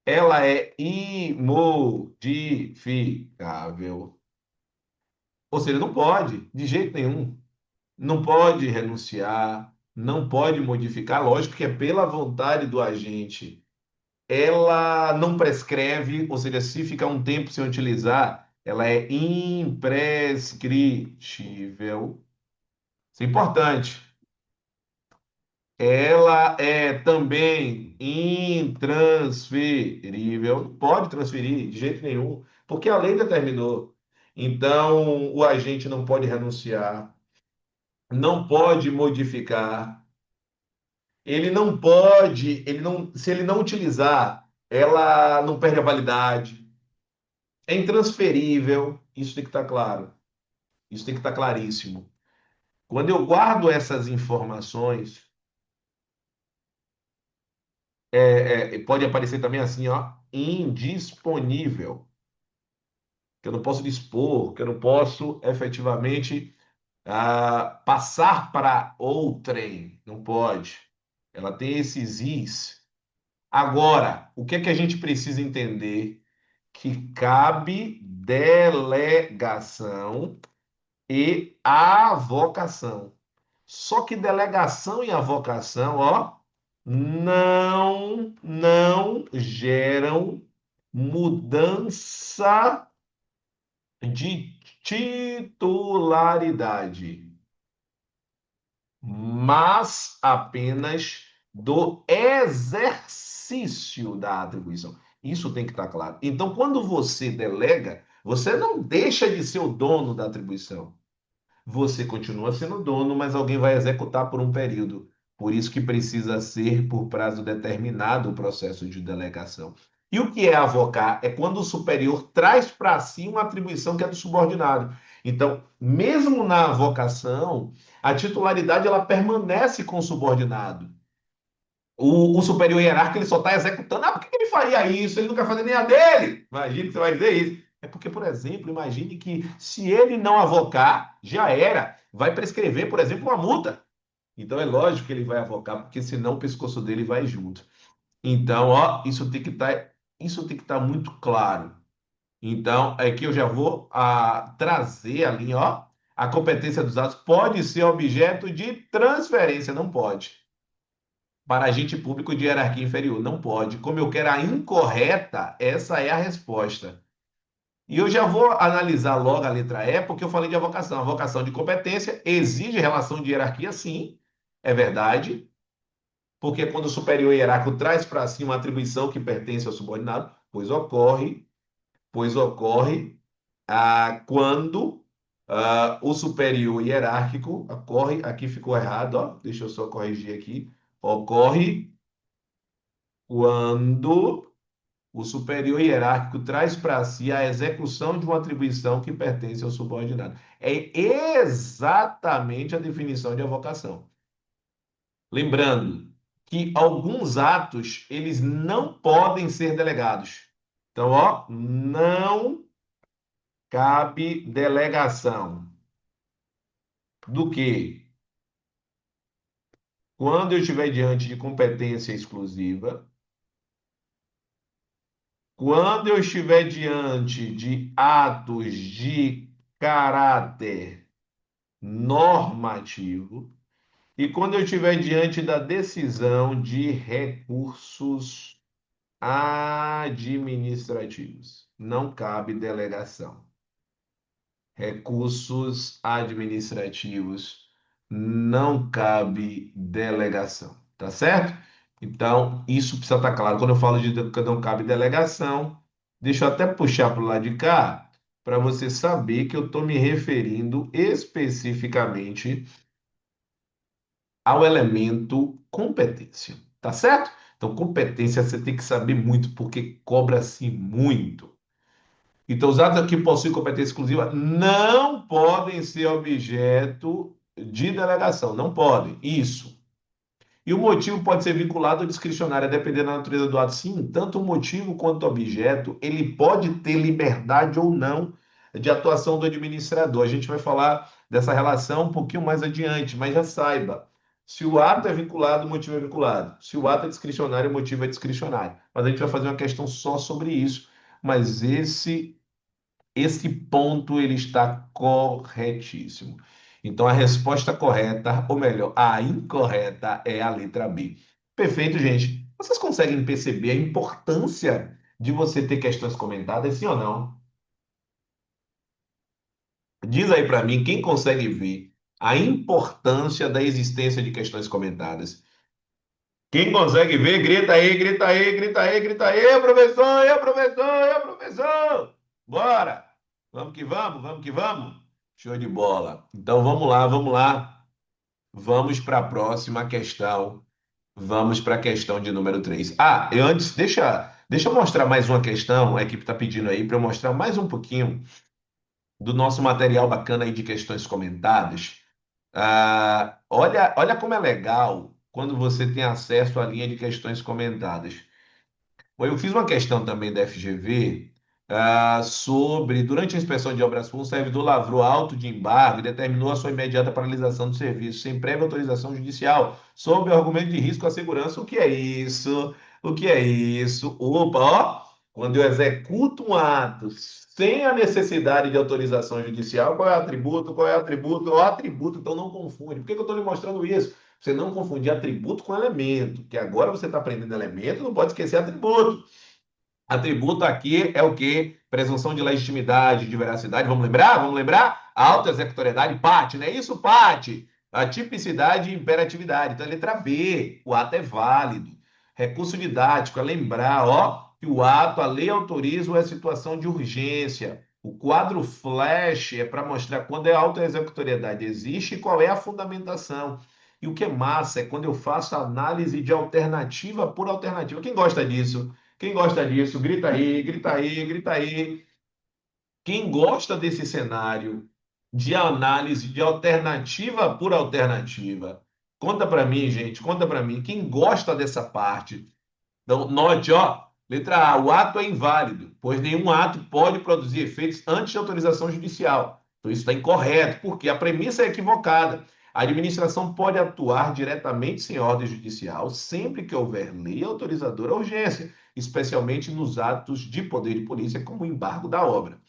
Ela é imodificável. Ou seja, não pode, de jeito nenhum. Não pode renunciar, não pode modificar. Lógico que é pela vontade do agente. Ela não prescreve, ou seja, se ficar um tempo sem utilizar, ela é imprescritível. Isso é importante. Ela é também intransferível. Não pode transferir de jeito nenhum, porque a lei determinou. Então, o agente não pode renunciar, não pode modificar, se ele não utilizar, ela não perde a validade, é intransferível. Isso tem que estar claro. Isso tem que estar claríssimo. Quando eu guardo essas informações, pode aparecer também assim, ó, indisponível, que eu não posso dispor, que eu não posso efetivamente passar para outrem, não pode. Ela tem esses is. Agora, o que é que a gente precisa entender? Que cabe delegação e avocação. Só que delegação e avocação, ó, não geram mudança de titularidade, mas apenas do exercício da atribuição. Isso tem que estar claro. Então, quando você delega, você não deixa de ser o dono da atribuição. você continua sendo dono, mas alguém vai executar por um período. Por isso que precisa ser por prazo determinado o processo de delegação. E o que é avocar? É quando o superior traz para si uma atribuição que é do subordinado. Então, mesmo na avocação, a titularidade ela permanece com o subordinado. O superior hierárquico ele só está executando. Ah, por que ele faria isso? Ele não quer fazer nem a dele. Imagine que você vai dizer isso. É porque, por exemplo, imagine que se ele não avocar, já era. Vai prescrever, por exemplo, uma multa. Então é lógico que ele vai avocar, porque senão o pescoço dele vai junto. Então, ó, isso tem que estar muito claro. Então, aqui eu já vou trazer a linha, ó. A competência dos atos pode ser objeto de transferência, não pode para agente público de hierarquia inferior. Não pode. Como eu quero a incorreta, essa é a resposta. E eu já vou analisar logo a letra E, porque eu falei de avocação. Avocação de competência exige relação de hierarquia, sim, é verdade, porque quando o superior hierárquico traz para si uma atribuição que pertence ao subordinado, pois ocorre quando o superior hierárquico ocorre, aqui ficou errado, ó, deixa eu só corrigir aqui, ocorre quando o superior hierárquico traz para si a execução de uma atribuição que pertence ao subordinado. É exatamente a definição de avocação. Lembrando que alguns atos, eles não podem ser delegados. Então, ó, não cabe delegação do que quando eu estiver diante de competência exclusiva, quando eu estiver diante de atos de caráter normativo e quando eu estiver diante da decisão de recursos administrativos. Não cabe delegação. Recursos administrativos, não cabe delegação, tá certo? Então, isso precisa estar claro. Quando eu falo de que não cabe delegação, deixa eu até puxar para o lado de cá, para você saber que eu estou me referindo especificamente ao elemento competência, tá certo? Então, competência você tem que saber muito, porque cobra-se muito. Então, os atos que possuem competência exclusiva não podem ser objeto de delegação, não podem. Isso. E o motivo pode ser vinculado ou discricionário, a depender da natureza do ato. Sim, tanto o motivo quanto o objeto, ele pode ter liberdade ou não de atuação do administrador. A gente vai falar dessa relação um pouquinho mais adiante, mas já saiba, se o ato é vinculado, o motivo é vinculado. Se o ato é discricionário, o motivo é discricionário. Mas a gente vai fazer uma questão só sobre isso. Mas esse ponto ele está corretíssimo. Então a resposta correta, ou melhor, a incorreta é a letra B. Perfeito, gente. Vocês conseguem perceber a importância de você ter questões comentadas, sim ou não? Diz aí para mim quem consegue ver a importância da existência de questões comentadas. Quem consegue ver, grita aí, grita aí, grita aí, grita aí, "Ê, professor, eu, professor, eu, professor. Bora! Vamos que vamos, vamos que vamos. Show de bola. Então vamos lá, vamos lá. Vamos para a próxima questão. Vamos para a questão de número 3. Eu antes, deixa eu mostrar mais uma questão. A equipe está pedindo aí para eu mostrar mais um pouquinho do nosso material bacana aí de questões comentadas. Olha como é legal quando você tem acesso à linha de questões comentadas. Bom, eu fiz uma questão também da FGV sobre, durante a inspeção de obras públicas, o servidor lavrou auto de embargo e determinou a sua imediata paralisação do serviço, sem prévia autorização judicial, sob o argumento de risco à segurança. O que é isso? O que é isso? Opa, ó! Quando eu executo um ato sem a necessidade de autorização judicial, qual é o atributo? Qual é o atributo? O atributo, então não confunde. Por que que eu estou lhe mostrando isso? Você não confundir atributo com elemento, que agora você está aprendendo elemento, não pode esquecer atributo. Atributo aqui é o quê? Presunção de legitimidade, de veracidade. Vamos lembrar? Vamos lembrar? Autoexecutoriedade, parte, não é isso? Parte. A tipicidade e imperatividade. Então, a letra B, o ato é válido. Recurso didático, é lembrar, ó, que o ato, a lei autoriza a situação de urgência. O quadro flash é para mostrar quando a autoexecutoriedade existe e qual é a fundamentação. E o que é massa é quando eu faço análise de alternativa por alternativa. Quem gosta disso? Quem gosta disso? Grita aí, grita aí, grita aí. Quem gosta desse cenário de análise de alternativa por alternativa? Conta para mim, gente, conta para mim. Quem gosta dessa parte? Então, note, ó, letra A, o ato é inválido, pois nenhum ato pode produzir efeitos antes de autorização judicial. Então, isso está incorreto, porque a premissa é equivocada. A administração pode atuar diretamente sem ordem judicial sempre que houver lei autorizadora ou urgência, especialmente nos atos de poder de polícia, como o embargo da obra.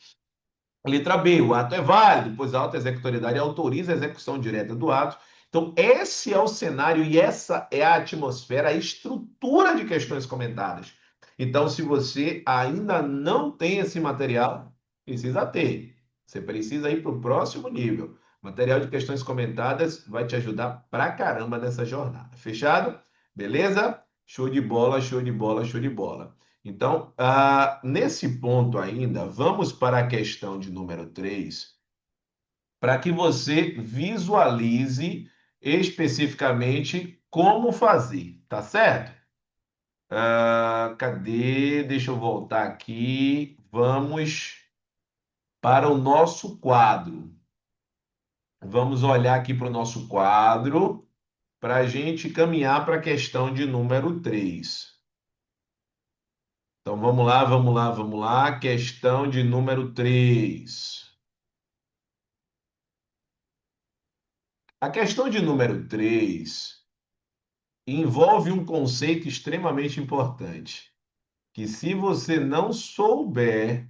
Letra B, o ato é válido, pois a auto-executoriedade autoriza a execução direta do ato. Então, esse é o cenário e essa é a atmosfera, a estrutura de questões comentadas. Então, se você ainda não tem esse material, precisa ter. Você precisa ir para o próximo nível. Material de questões comentadas vai te ajudar pra caramba nessa jornada. Fechado? Beleza? Show de bola, show de bola, show de bola. Então, nesse ponto ainda, vamos para a questão de número 3, para que você visualize especificamente como fazer, tá certo? Cadê? Deixa eu voltar aqui. Vamos para o nosso quadro. Vamos olhar aqui para o nosso quadro para a gente caminhar para a questão de número 3. Então vamos lá, vamos lá, vamos lá. Questão de número 3. A questão de número 3 envolve um conceito extremamente importante, que se você não souber,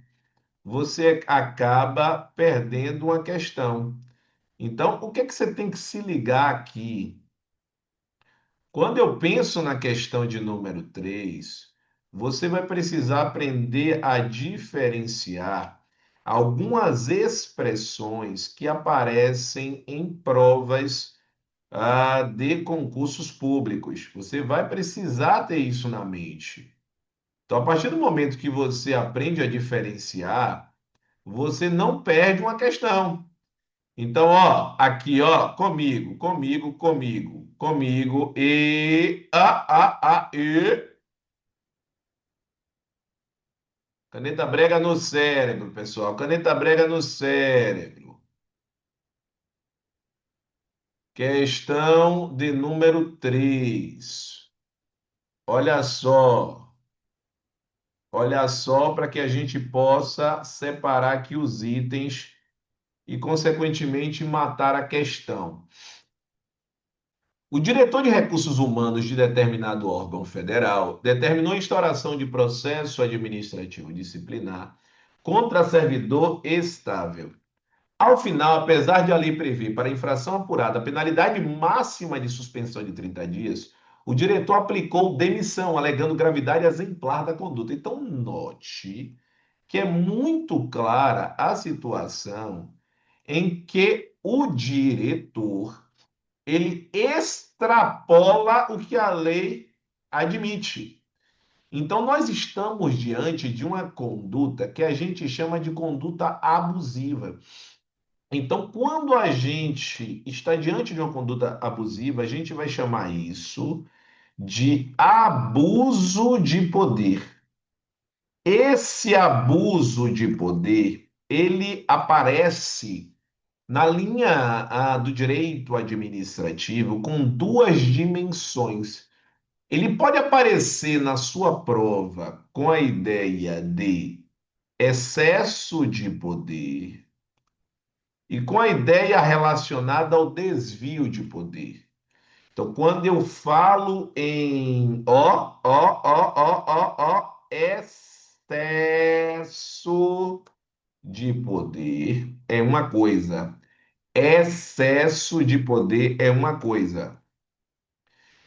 você acaba perdendo uma questão. Então, o que é que você tem que se ligar aqui? Quando eu penso na questão de número 3, você vai precisar aprender a diferenciar algumas expressões que aparecem em provas de concursos públicos. Você vai precisar ter isso na mente. Então, a partir do momento que você aprende a diferenciar, você não perde uma questão. Então, ó, aqui, ó, comigo, comigo, comigo, comigo, e. Caneta brega no cérebro, pessoal. Caneta brega no cérebro. Questão de número 3. Olha só. Olha só para que a gente possa separar aqui os itens e, consequentemente, matar a questão. O diretor de recursos humanos de determinado órgão federal determinou a instauração de processo administrativo disciplinar contra servidor estável. Ao final, apesar de a lei prever para infração apurada a penalidade máxima de suspensão de 30 dias, o diretor aplicou demissão, alegando gravidade exemplar da conduta. Então, note que é muito clara a situação em que o diretor ele extrapola o que a lei admite. Então, nós estamos diante de uma conduta que a gente chama de conduta abusiva. Então, quando a gente está diante de uma conduta abusiva, a gente vai chamar isso de abuso de poder. Esse abuso de poder, ele aparece na linha do direito administrativo com duas dimensões. Ele pode aparecer na sua prova com a ideia de excesso de poder e com a ideia relacionada ao desvio de poder. Então, quando eu falo em excesso de poder é uma coisa, excesso de poder é uma coisa.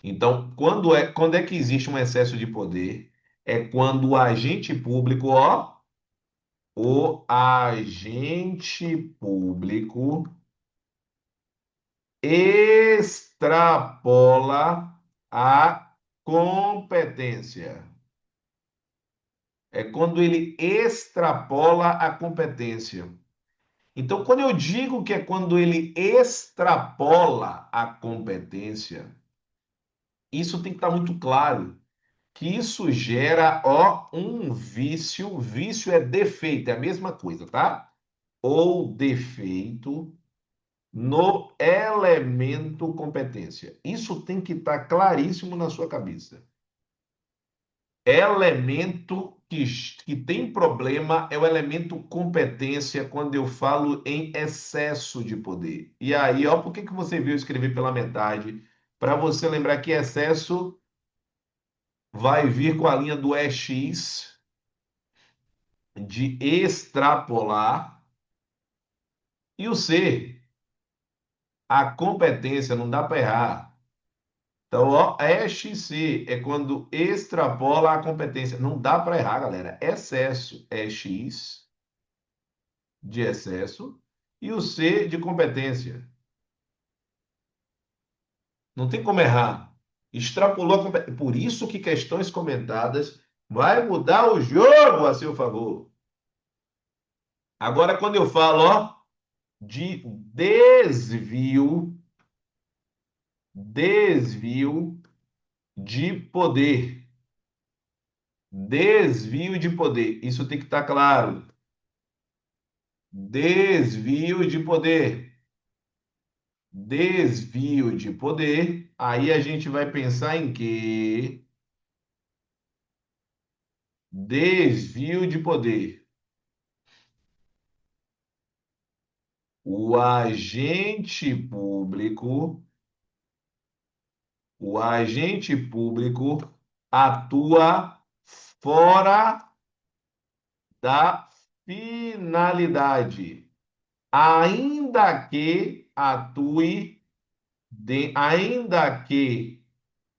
Então, quando é que existe um excesso de poder? É quando o agente público, o agente público extrapola a competência. É quando ele extrapola a competência. Então, quando eu digo que é quando ele extrapola a competência, isso tem que estar muito claro, que isso gera, ó, um vício. Vício é defeito, é a mesma coisa, tá? Ou defeito no elemento competência. Isso tem que estar claríssimo na sua cabeça. Elemento que tem problema é o elemento competência quando eu falo em excesso de poder. E aí, ó, por que que você viu escrever pela metade? Para você lembrar que excesso vai vir com a linha do EX de extrapolar e o C, a competência, não dá para errar. Então, ó, EXC é quando extrapola a competência. Não dá para errar, galera. Excesso, EX de excesso e o C de competência. Não tem como errar. Extrapolou a competência. Por isso que questões comentadas vai mudar o jogo a seu favor. Agora, quando eu falo, ó, de desvio de poder. Desvio de poder. Isso tem que estar claro. Desvio de poder. Desvio de poder. Aí a gente vai pensar em quê? Desvio de poder. O agente público atua fora da finalidade, ainda que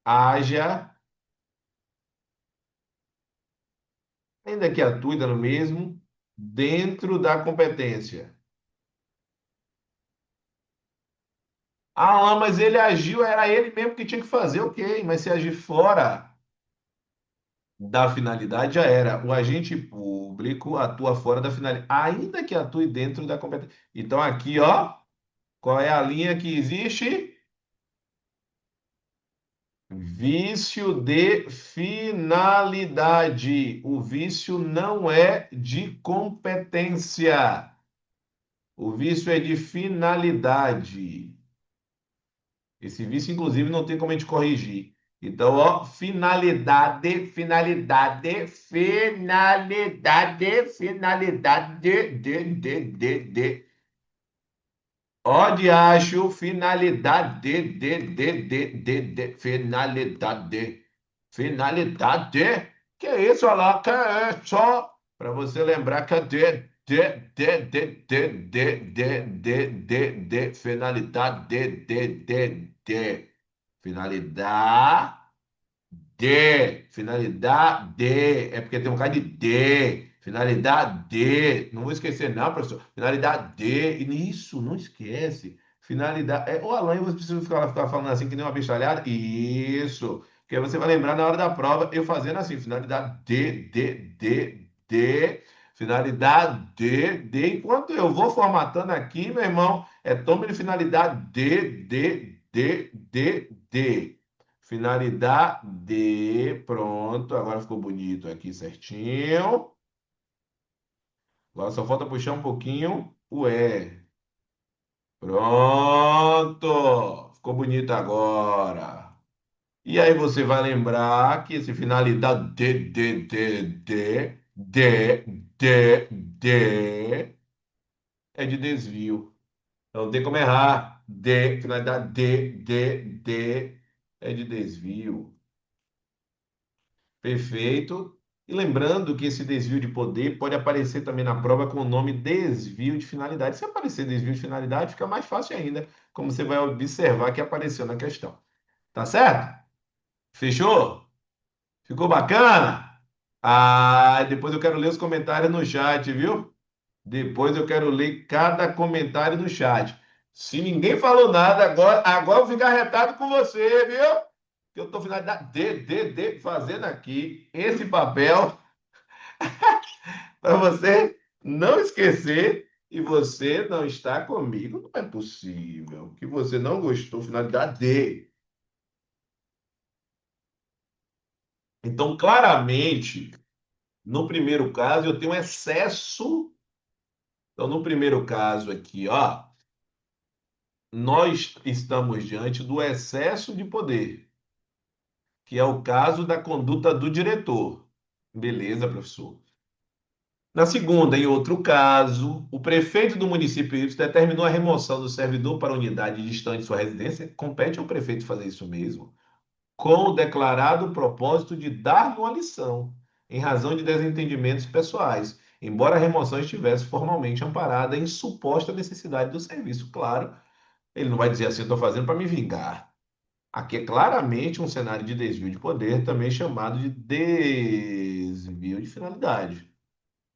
haja, ainda que atue no mesmo, dentro da competência. Ah, mas ele agiu, era ele mesmo que tinha que fazer, ok, mas se agir fora da finalidade já era. O agente público atua fora da finalidade, ainda que atue dentro da competência. Então aqui, ó, qual é a linha que existe? Vício de finalidade. O vício não é de competência. O vício é de finalidade. Esse vício, inclusive, não tem como a gente corrigir. Então, ó, finalidade, ó, de acho, finalidade. Que é isso, olha lá, que é só para você lembrar que é finalidade, finalidade. Finalidade, é porque tem um cara de D, finalidade, não vou esquecer não, professor, finalidade, e nisso, não esquece, finalidade, ô Alan, você precisa ficar falando assim que nem uma bichalhada, isso, porque você vai lembrar na hora da prova, eu fazendo assim, finalidade, finalidade, enquanto eu vou formatando aqui, meu irmão, tome de finalidade, finalidade, pronto, agora ficou bonito aqui certinho. Agora só falta puxar um pouquinho o E. Pronto, ficou bonito agora. E aí você vai lembrar que esse finalidade de é de desvio. Não tem como errar. Finalidade é de desvio. Perfeito. E lembrando que esse desvio de poder pode aparecer também na prova com o nome desvio de finalidade. Se aparecer desvio de finalidade, fica mais fácil ainda, como você vai observar que apareceu na questão. Tá certo? Fechou? Ficou bacana? Ah, depois eu quero ler os comentários no chat, viu? Depois eu quero ler cada comentário no chat. Se ninguém falou nada, agora eu vou ficar retado com você, viu? Que eu estou finalizando fazendo aqui esse papel Para você não esquecer e você não está comigo. Não é possível que você não gostou, finalidade D. Então, claramente, no primeiro caso, eu tenho excesso. Então, no primeiro caso aqui, ó, nós estamos diante do excesso de poder, que é o caso da conduta do diretor. Beleza, professor. Na segunda, em outro caso, o prefeito do município Y determinou a remoção do servidor para unidade distante de sua residência. Compete ao prefeito fazer isso mesmo, com o declarado propósito de dar uma lição, em razão de desentendimentos pessoais, embora a remoção estivesse formalmente amparada em suposta necessidade do serviço. Claro, ele não vai dizer assim, estou fazendo para me vingar. Aqui é claramente um cenário de desvio de poder, também chamado de desvio de finalidade.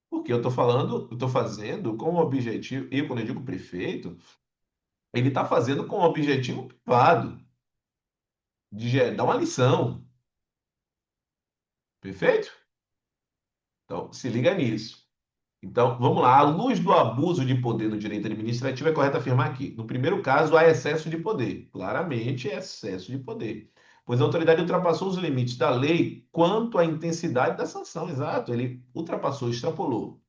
Porque eu estou falando, eu estou fazendo com o objetivo, e quando eu digo prefeito, ele está fazendo com o objetivo privado, de dar uma lição. Perfeito? Então, se liga nisso. Então, vamos lá. À luz do abuso de poder no direito administrativo, é correto afirmar aqui. No primeiro caso, há excesso de poder. Claramente, é excesso de poder. Pois a autoridade ultrapassou os limites da lei quanto à intensidade da sanção. Exato, ele ultrapassou, extrapolou.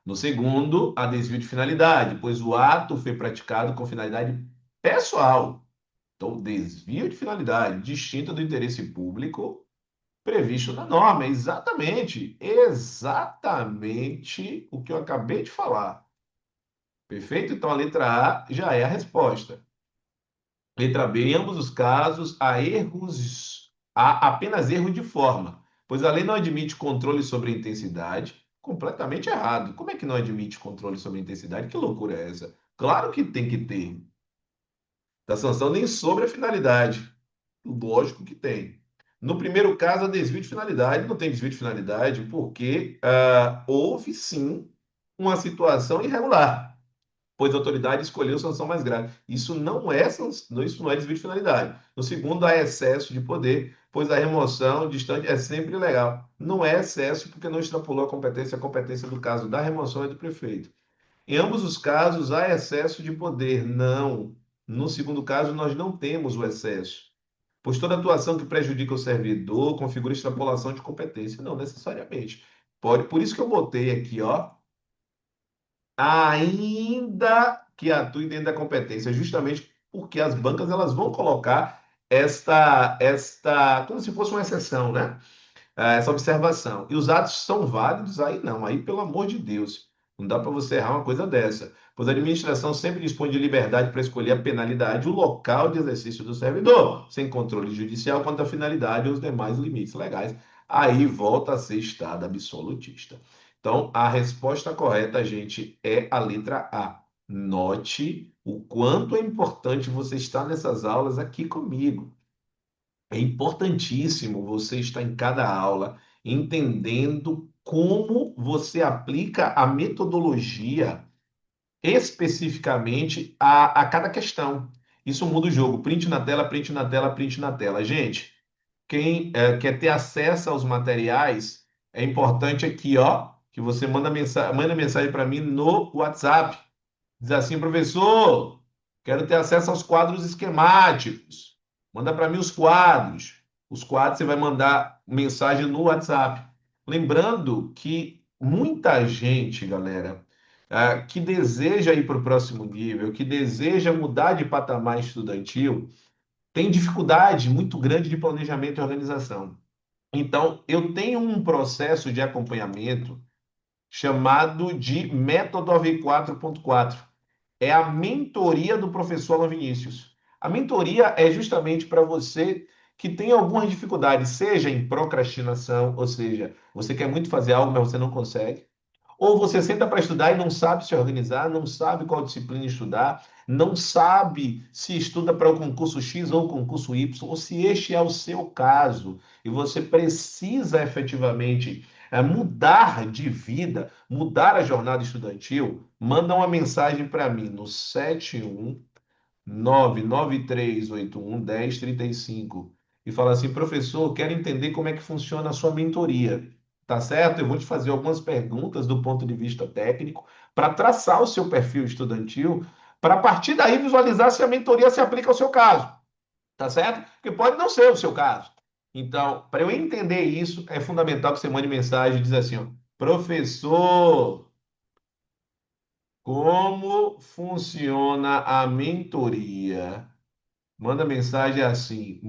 No segundo, há desvio de finalidade, pois o ato foi praticado com finalidade pessoal. Então, desvio de finalidade, distinta do interesse público previsto na norma. Exatamente o que eu acabei de falar. Perfeito? Então, a letra A já é a resposta. Letra B, em ambos os casos, há apenas erro de forma, pois a lei não admite controle sobre a intensidade. Completamente errado. Como é que não admite controle sobre a intensidade? Que loucura é essa? Claro que tem que ter. Da sanção nem sobre a finalidade. Lógico que tem. No primeiro caso, há desvio de finalidade. Não tem desvio de finalidade porque houve sim uma situação irregular, pois a autoridade escolheu sanção mais grave. Isso não é desvio de finalidade. No segundo, há excesso de poder, pois a remoção distante é sempre ilegal. Não é excesso porque não extrapolou a competência do caso da remoção é do prefeito. Em ambos os casos, há excesso de poder. Não. No segundo caso, nós não temos o excesso, pois toda atuação que prejudica o servidor configura extrapolação de competência. Não necessariamente. Pode, por isso que eu botei aqui, ó, ainda que atue dentro da competência, justamente porque as bancas elas vão colocar como se fosse uma exceção, né? Essa observação. E os atos são válidos, aí não, aí pelo amor de Deus, não dá para você errar uma coisa dessa, pois a administração sempre dispõe de liberdade para escolher a penalidade, o local de exercício do servidor, sem controle judicial quanto à finalidade ou os demais limites legais. Aí volta a ser Estado absolutista. Então, a resposta correta, gente, é a letra A. Note o quanto é importante você estar nessas aulas aqui comigo. É importantíssimo você estar em cada aula entendendo como você aplica a metodologia especificamente a cada questão. Isso muda o jogo. Print na tela, print na tela, print na tela. Gente, quem quer ter acesso aos materiais, é importante aqui, ó, que você manda mensagem para mim no WhatsApp. Diz assim, professor, quero ter acesso aos quadros esquemáticos. Manda para mim os quadros. Os quadros você vai mandar mensagem no WhatsApp. Lembrando que muita gente, galera, que deseja ir para o próximo nível, que deseja mudar de patamar estudantil, tem dificuldade muito grande de planejamento e organização. Então, eu tenho um processo de acompanhamento chamado de método AV 4.4. É a mentoria do professor Alan Vinícius. A mentoria é justamente para você que tem algumas dificuldades, seja em procrastinação, ou seja, você quer muito fazer algo, mas você não consegue. Ou você senta para estudar e não sabe se organizar, não sabe qual disciplina estudar, não sabe se estuda para o concurso X ou o concurso Y, ou se este é o seu caso e você precisa efetivamente mudar de vida, mudar a jornada estudantil, manda uma mensagem para mim no 71993811035 e fala assim, professor, quero entender como é que funciona a sua mentoria. tá certo? Eu vou te fazer algumas perguntas do ponto de vista técnico para traçar o seu perfil estudantil, para a partir daí visualizar se a mentoria se aplica ao seu caso, tá certo? Porque pode não ser o seu caso. Então, para eu entender isso, é fundamental que você mande mensagem e diz assim, ó, professor, como funciona a mentoria? Manda mensagem assim,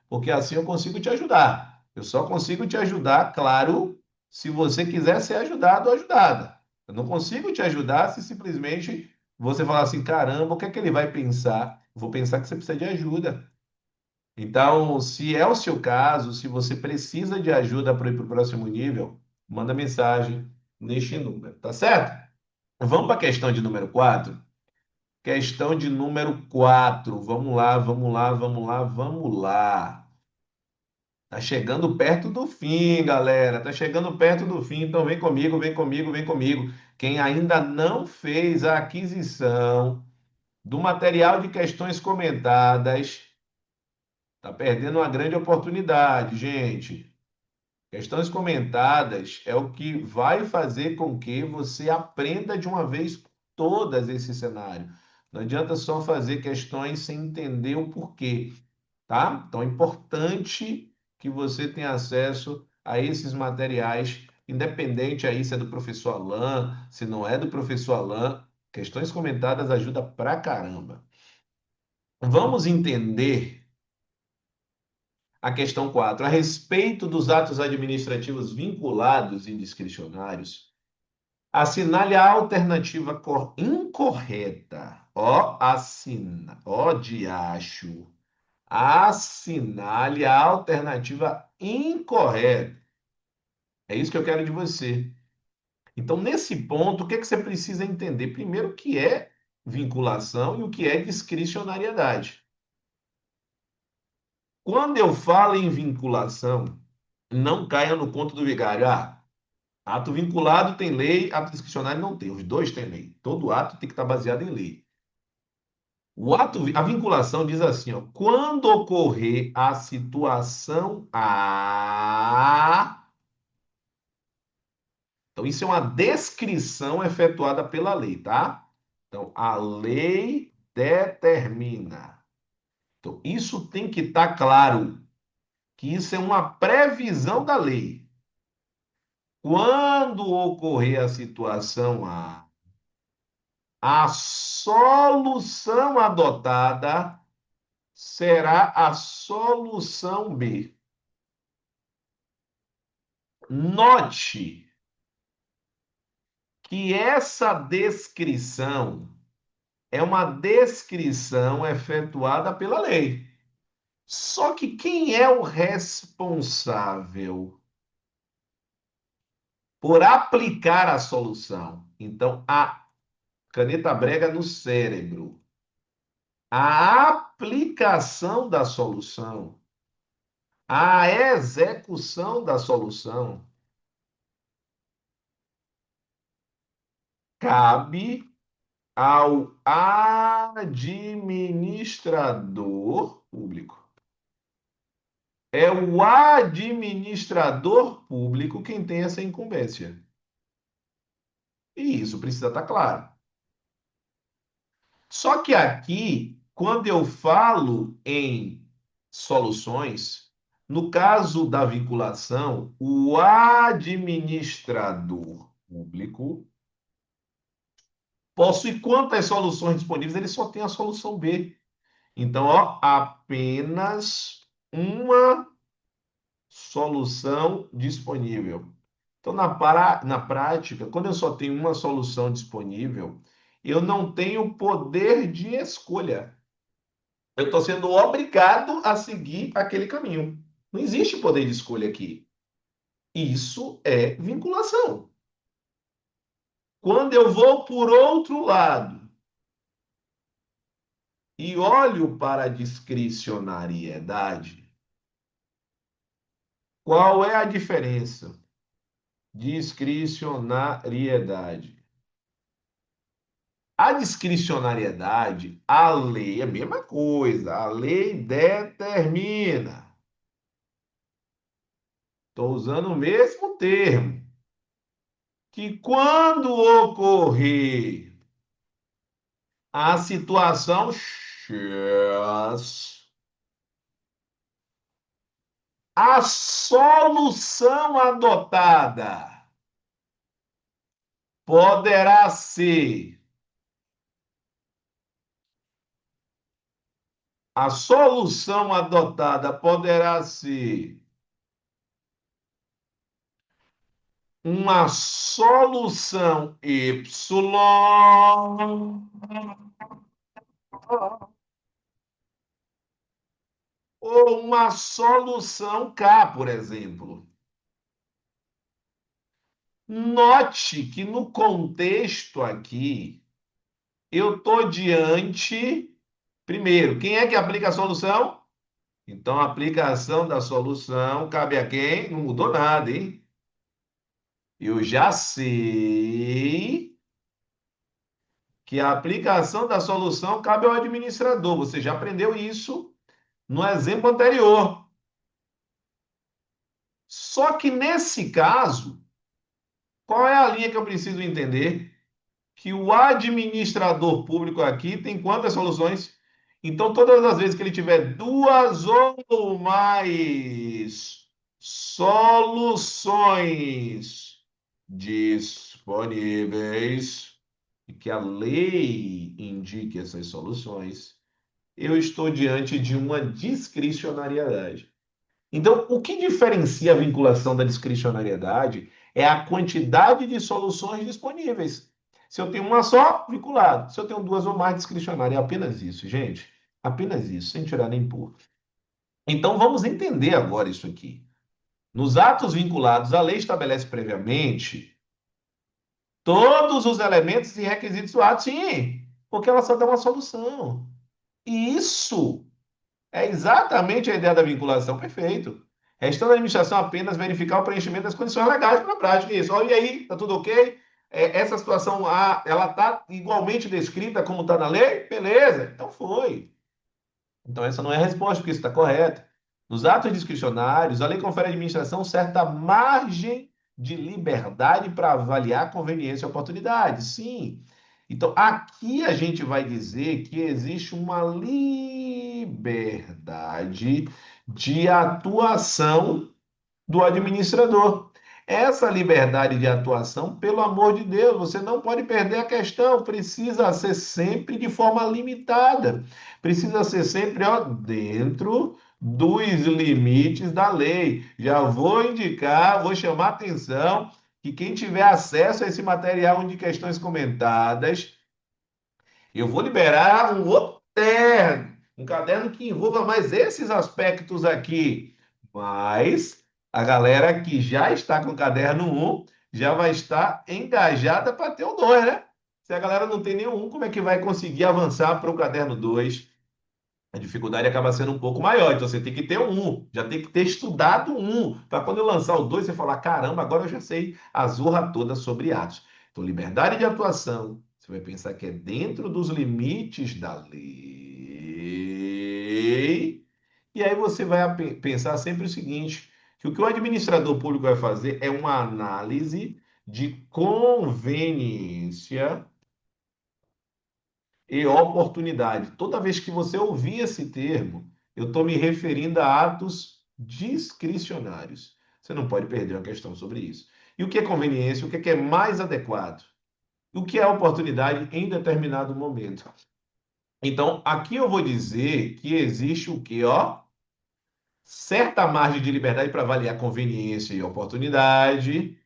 porque assim eu consigo te ajudar. Eu só consigo te ajudar, claro, se você quiser ser ajudado ou ajudada. Eu não consigo te ajudar se simplesmente você falar assim, caramba, o que é que ele vai pensar? Eu vou pensar que você precisa de ajuda. Então, se é o seu caso, se você precisa de ajuda para ir para o próximo nível, manda mensagem neste número, tá certo? Vamos para a questão de número 4. Questão de número 4. Vamos lá, vamos lá, vamos lá, vamos lá. Tá chegando perto do fim, galera. Tá chegando perto do fim. Então vem comigo, vem comigo, vem comigo. Quem ainda não fez a aquisição do material de questões comentadas, tá perdendo uma grande oportunidade, gente. Questões comentadas é o que vai fazer com que você aprenda de uma vez todas esse cenário. Não adianta só fazer questões sem entender o porquê, tá? Então é importante que você tenha acesso a esses materiais, independente aí se é do professor Alain, se não é do professor Alain. Questões comentadas ajuda pra caramba. Vamos entender a questão 4. A respeito dos atos administrativos vinculados e discricionários, assinale a alternativa incorreta. Ó, assina. Ó, diacho. Assinale a alternativa incorreta. É isso que eu quero de você. Então, nesse ponto, o que é que você precisa entender? Primeiro, o que é vinculação e o que é discricionariedade. Quando eu falo em vinculação, não caia no conto do vigário. Ah, ato vinculado tem lei, ato discricionário não tem. Os dois têm lei. Todo ato tem que estar baseado em lei. A vinculação diz assim, ó, quando ocorrer a situação A, então isso é uma descrição efetuada pela lei, tá? Então, a lei determina. Então, isso tem que estar claro, que isso é uma previsão da lei. Quando ocorrer a situação a solução adotada será a solução B. Note que essa descrição é uma descrição efetuada pela lei. Só que quem é o responsável por aplicar a solução? Então, a caneta brega no cérebro. A aplicação da solução, a execução da solução, cabe ao administrador público. É o administrador público quem tem essa incumbência. E isso precisa estar claro. Só que aqui, quando eu falo em soluções, no caso da vinculação, o administrador público possui quantas soluções disponíveis? Ele só tem a solução B. Então, ó, apenas uma solução disponível. Então, na prática, quando eu só tenho uma solução disponível, eu não tenho poder de escolha. Eu estou sendo obrigado a seguir aquele caminho. Não existe poder de escolha aqui. Isso é vinculação. Quando eu vou por outro lado e olho para a discricionariedade, qual é a diferença? Discricionariedade. A discricionariedade, a lei é a mesma coisa. A lei determina. Estou usando o mesmo termo. Que quando ocorrer a situação X, a solução adotada poderá ser a solução adotada poderá ser uma solução Y ou uma solução K, por exemplo. Note que no contexto aqui, eu estou diante. Primeiro, quem é que aplica a solução? Então, a aplicação da solução cabe a quem? Não mudou nada, hein? Eu já sei que a aplicação da solução cabe ao administrador. Você já aprendeu isso no exemplo anterior. Só que nesse caso, qual é a linha que eu preciso entender? Que o administrador público aqui tem quantas soluções? Então, todas as vezes que ele tiver duas ou mais soluções disponíveis, e que a lei indique essas soluções, eu estou diante de uma discricionariedade. Então, o que diferencia a vinculação da discricionariedade é a quantidade de soluções disponíveis. Se eu tenho uma só, vinculado. Se eu tenho duas ou mais, discricionário. É apenas isso, gente. Apenas isso, sem tirar nem pôr. Então, vamos entender agora isso aqui. Nos atos vinculados, a lei estabelece previamente todos os elementos e requisitos do ato, sim, porque ela só dá uma solução. E isso é exatamente a ideia da vinculação, perfeito. Restando à administração apenas verificar o preenchimento das condições legais para a prática. Isso. Olha aí, tá tudo ok? Essa situação, ela está igualmente descrita como está na lei? Beleza, então foi. Então essa não é a resposta, porque isso está correto. Nos atos discricionários, a lei confere à administração certa margem de liberdade para avaliar conveniência e oportunidade. Sim. Então, aqui a gente vai dizer que existe uma liberdade de atuação do administrador. Essa liberdade de atuação, pelo amor de Deus, você não pode perder a questão, precisa ser sempre de forma limitada, precisa ser sempre ó, dentro dos limites da lei. Já vou indicar, vou chamar a atenção que quem tiver acesso a esse material de questões comentadas, eu vou liberar um outro caderno, um caderno que envolva mais esses aspectos aqui. Mas a galera que já está com o caderno um já vai estar engajada para ter o 2, né? Se a galera não tem nenhum, como é que vai conseguir avançar para o caderno 2? A dificuldade acaba sendo um pouco maior. Então você tem que ter um, já tem que ter estudado um, para quando eu lançar o 2 você falar: caramba, agora eu já sei a zorra toda sobre atos. Então, liberdade de atuação, você vai pensar que é dentro dos limites da lei. E aí você vai pensar sempre o seguinte: que o que o administrador público vai fazer é uma análise de conveniência e oportunidade. Toda vez que você ouvir esse termo, eu estou me referindo a atos discricionários. Você não pode perder uma questão sobre isso. E o que é conveniência? O que é mais adequado? O que é oportunidade em determinado momento? Então, aqui eu vou dizer que existe o que, ó? Certa margem de liberdade para avaliar conveniência e oportunidade,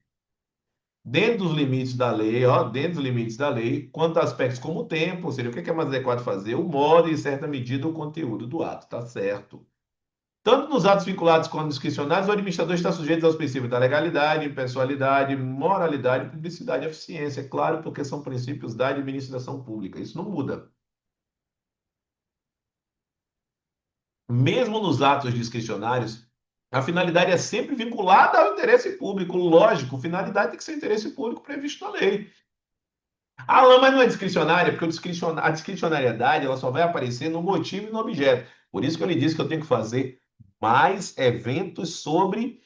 dentro dos limites da lei, ó, dentro dos limites da lei, quanto a aspectos como o tempo, ou seja, o que é mais adequado fazer, o modo e, em certa medida, o conteúdo do ato, tá certo? Tanto nos atos vinculados quanto nos discricionários, o administrador está sujeito aos princípios da legalidade, impessoalidade, moralidade, publicidade e eficiência. É claro, porque são princípios da administração pública. Isso não muda. Mesmo nos atos discricionários, a finalidade é sempre vinculada ao interesse público. Lógico, finalidade tem que ser interesse público previsto na lei. Ah, Alan, mas não é discricionária, porque a discricionariedade ela só vai aparecer no motivo e no objeto. Por isso que eu lhe disse que eu tenho que fazer mais eventos sobre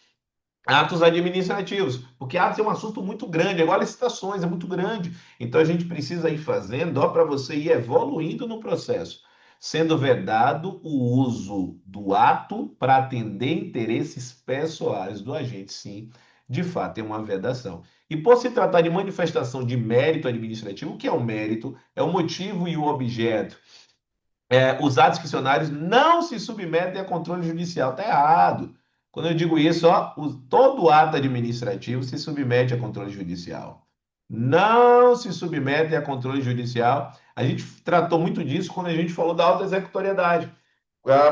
Atos administrativos, porque atos é um assunto muito grande, igual licitações, é muito grande. Então a gente precisa ir fazendo, ó, para você ir evoluindo no processo, sendo vedado o uso do ato para atender interesses pessoais do agente. Sim, de fato, é uma vedação. E por se tratar de manifestação de mérito administrativo, o que é o mérito? É o motivo e o objeto. Os atos ficcionários não se submetem a controle judicial. Está errado. Quando eu digo isso, ó, todo ato administrativo se submete a controle judicial. Não se submete a controle judicial. A gente tratou muito disso quando a gente falou da auto-executoriedade.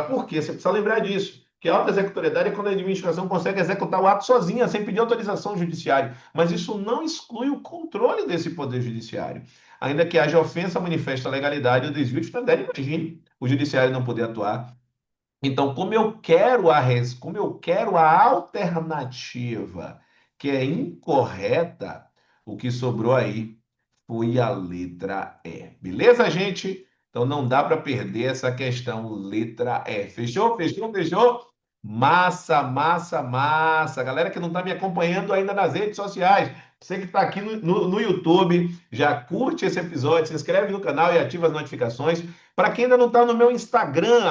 Por quê? Você precisa lembrar disso. Que a auto-executoriedade é quando a administração consegue executar o ato sozinha, sem pedir autorização judiciária. Mas isso não exclui o controle desse poder judiciário. Ainda que haja ofensa manifesta a legalidade ou desvio de finalidade, imagine o judiciário não poder atuar. Então, como eu quero a alternativa que é incorreta, o que sobrou aí foi a letra E. Beleza, gente? Então não dá para perder essa questão letra E. Fechou? Fechou? Fechou? Massa, massa, massa. Galera que não está me acompanhando ainda nas redes sociais, você que está aqui no YouTube, já curte esse episódio, se inscreve no canal e ativa as notificações. Para quem ainda não está no meu Instagram,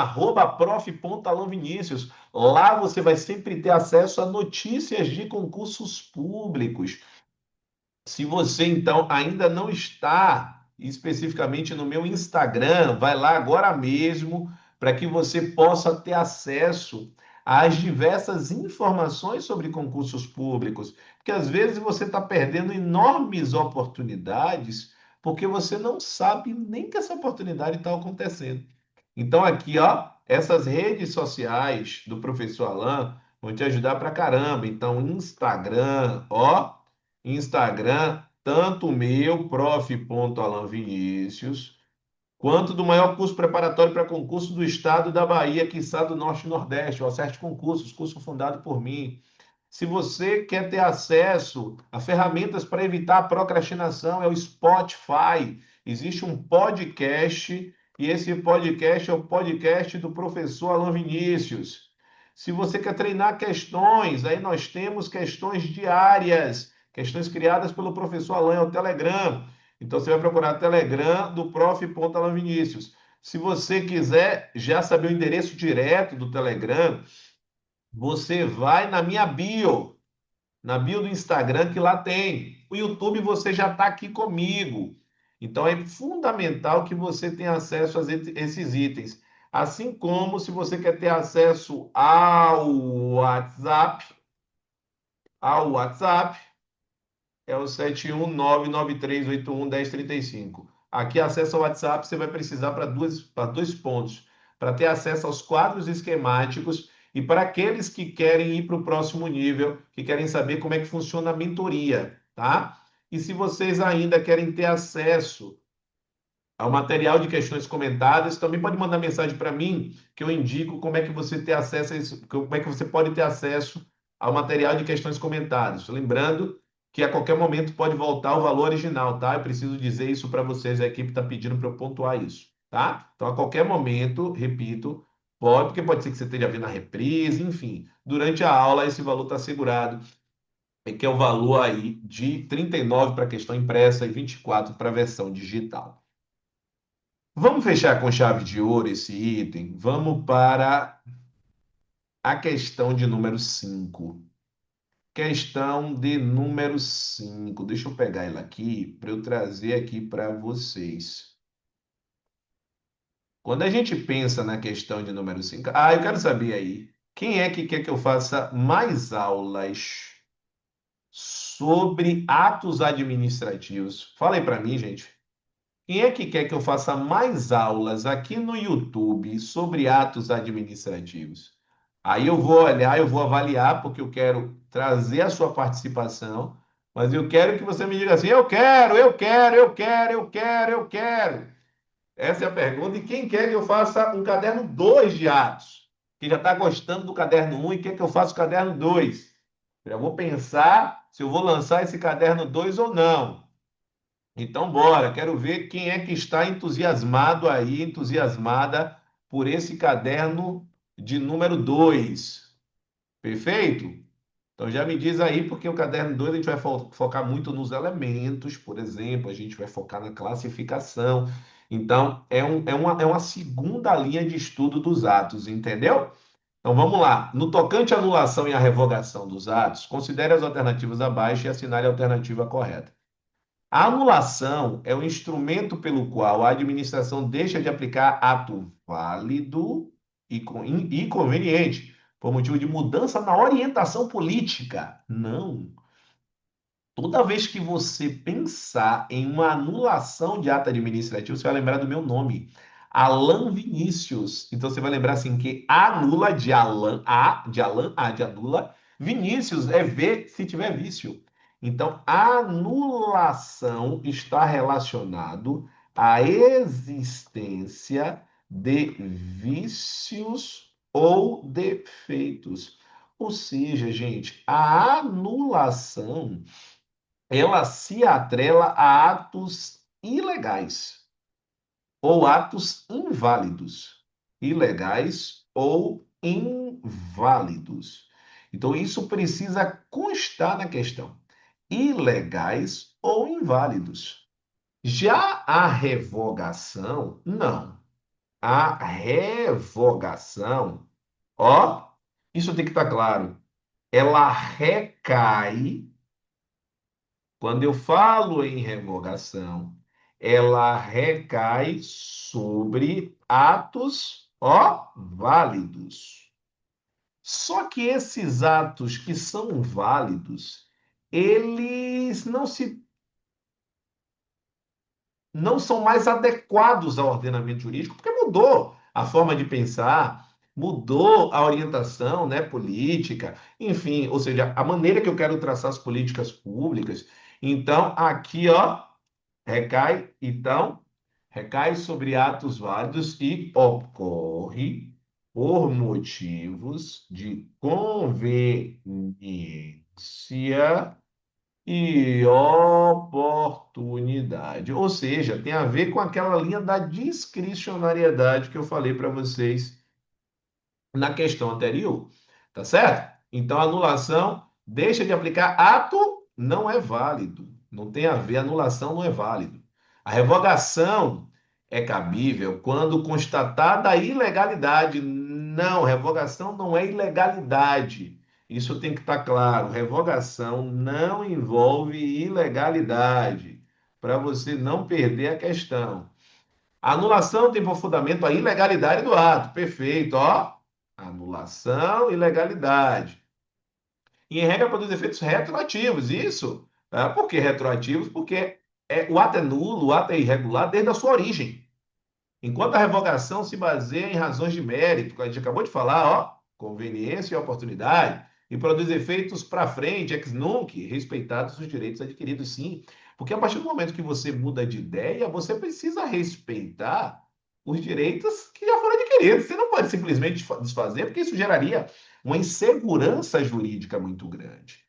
@prof.alanvinicius, lá você vai sempre ter acesso a notícias de concursos públicos. Se você então ainda não está especificamente no meu Instagram, vai lá agora mesmo para que você possa ter acesso às diversas informações sobre concursos públicos, porque às vezes você está perdendo enormes oportunidades porque você não sabe nem que essa oportunidade está acontecendo. Então aqui, ó, essas redes sociais do professor Alan vão te ajudar pra caramba. Então, Instagram, ó, Instagram, tanto o meu, prof.alanvinicius, quanto do maior curso preparatório para concurso do estado da Bahia, quiçá do Norte e Nordeste, o Acerte Concursos, curso fundado por mim. Se você quer ter acesso a ferramentas para evitar a procrastinação, é o Spotify. Existe um podcast e esse podcast é o podcast do professor Alan Vinícius. Se você quer treinar questões, aí nós temos questões diárias, questões criadas pelo professor Alan, é o Telegram. Então você vai procurar Telegram do prof. Alan Vinícius. Se você quiser já saber o endereço direto do Telegram, você vai na bio do Instagram, que lá tem. O YouTube você já está aqui comigo. Então é fundamental que você tenha acesso a esses itens. Assim como se você quer ter acesso ao WhatsApp, é o 71993811035. Aqui, acesso ao WhatsApp, você vai precisar para dois pontos. Para ter acesso aos quadros esquemáticos e para aqueles que querem ir para o próximo nível, que querem saber como é que funciona a mentoria, tá? E se vocês ainda querem ter acesso ao material de questões comentadas, também pode mandar mensagem para mim, que eu indico como é que você tem acesso a isso, como é que você pode ter acesso ao material de questões comentadas. Lembrando que a qualquer momento pode voltar o valor original, tá? Eu preciso dizer isso para vocês, a equipe está pedindo para eu pontuar isso, tá? Então, a qualquer momento, repito, pode, porque pode ser que você esteja vendo a reprise, enfim. Durante a aula, esse valor está assegurado, que é o valor aí de 39 para a questão impressa e 24 para a versão digital. Vamos fechar com chave de ouro esse item. Vamos para a questão de número 5. Questão de número 5. Deixa eu pegar ela aqui para eu trazer aqui para vocês. Quando a gente pensa na questão de número 5, eu quero saber aí, quem é que quer que eu faça mais aulas sobre atos administrativos? Fala aí para mim, gente. Quem é que quer que eu faça mais aulas aqui no YouTube sobre atos administrativos? Aí eu vou olhar, eu vou avaliar, porque eu quero trazer a sua participação, mas eu quero que você me diga assim: eu quero, eu quero, eu quero, eu quero, eu quero. Essa é a pergunta. E quem quer que eu faça um caderno 2 de atos? Que já está gostando do caderno um e quer que eu faça o caderno 2? Já vou pensar se eu vou lançar esse caderno 2 ou não. Então, bora, quero ver quem é que está entusiasmado aí, entusiasmada por esse caderno de número 2. Perfeito? Então já me diz aí, porque o caderno 2 a gente vai focar muito nos elementos, por exemplo, a gente vai focar na classificação. Então, é uma segunda linha de estudo dos atos, entendeu? Então vamos lá. No tocante à anulação e à revogação dos atos, considere as alternativas abaixo e assinale a alternativa correta. A anulação é o instrumento pelo qual a administração deixa de aplicar ato válido e conveniente, por motivo de mudança na orientação política. Não. Toda vez que você pensar em uma anulação de ato administrativo, você vai lembrar do meu nome, Alan Vinícius. Então você vai lembrar assim que anula de Alan, A de anula, Vinícius é V se tiver vício. Então, anulação está relacionado à existência de vícios ou defeitos. Ou seja, gente, a anulação ela se atrela a atos ilegais ou atos inválidos. Ilegais ou inválidos. Então, isso precisa constar na questão. Ilegais ou inválidos. Já a revogação, não. A revogação, ó, isso tem que estar claro. Ela recai. Quando eu falo em revogação, ela recai sobre atos, ó, válidos. Só que esses atos que são válidos, eles não são mais adequados ao ordenamento jurídico, porque mudou a forma de pensar, mudou a orientação, né, política, enfim, ou seja, a maneira que eu quero traçar as políticas públicas. Então, aqui, ó, recai sobre atos válidos e ocorre por motivos de conveniência e oportunidade. Ou seja, tem a ver com aquela linha da discricionariedade que eu falei para vocês na questão anterior, tá certo? Então, a anulação deixa de aplicar ato não é válido. Não tem a ver, anulação não é válido. A revogação é cabível quando constatada a ilegalidade. Não, revogação não é ilegalidade. Isso tem que estar claro. Revogação não envolve ilegalidade, para você não perder a questão. A anulação tem por fundamento a ilegalidade do ato. Perfeito, ó. Anulação, ilegalidade. E em regra produz efeitos retroativos. Isso. Por que retroativos? Porque o ato é nulo, o ato é irregular desde a sua origem. Enquanto a revogação se baseia em razões de mérito, que a gente acabou de falar, ó, conveniência e oportunidade, e produz efeitos para frente, ex nunc, respeitados os direitos adquiridos, sim. Porque a partir do momento que você muda de ideia, você precisa respeitar os direitos que já foram adquiridos. Você não pode simplesmente desfazer, porque isso geraria uma insegurança jurídica muito grande.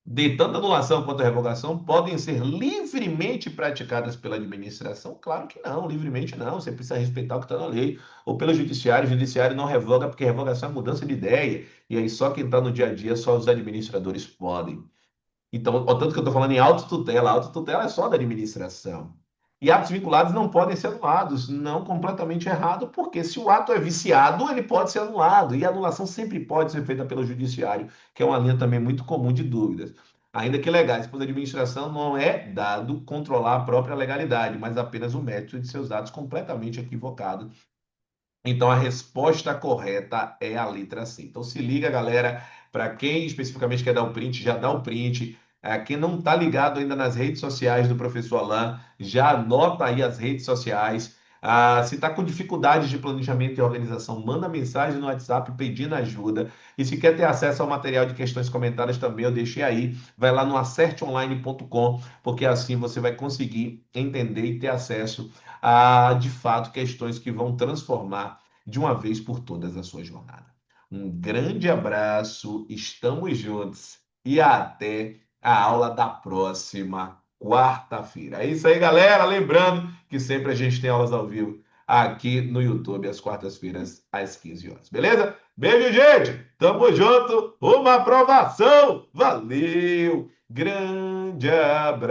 De tanto anulação quanto revogação podem ser livremente praticadas pela administração? Claro que não, livremente não. Você precisa respeitar o que está na lei. Ou pelo judiciário, o judiciário não revoga, porque revogação é mudança de ideia. E aí só quem está no dia a dia, só os administradores podem. Então, o tanto que eu estou falando em autotutela, a autotutela é só da administração. E atos vinculados não podem ser anulados, não completamente errado, porque se o ato é viciado, ele pode ser anulado. E a anulação sempre pode ser feita pelo judiciário, que é uma linha também muito comum de dúvidas. Ainda que legais, pois a administração não é dado controlar a própria legalidade, mas apenas o método de seus atos completamente equivocado. Então, a resposta correta é a letra C. Então, se liga, galera. Para quem especificamente quer dar o print, já dá o print. Quem não está ligado ainda nas redes sociais do professor Alain, já anota aí as redes sociais. Se está com dificuldade de planejamento e organização, manda mensagem no WhatsApp pedindo ajuda. E se quer ter acesso ao material de questões comentadas também, eu deixei aí. Vai lá no acerteonline.com, porque assim você vai conseguir entender e ter acesso de fato, questões que vão transformar de uma vez por todas a sua jornada. Um grande abraço, estamos juntos e até a aula da próxima quarta-feira. É isso aí, galera. Lembrando que sempre a gente tem aulas ao vivo aqui no YouTube, às quartas-feiras, às 15 horas. Beleza? Beijo, gente! Tamo junto! Uma aprovação! Valeu! Grande abraço!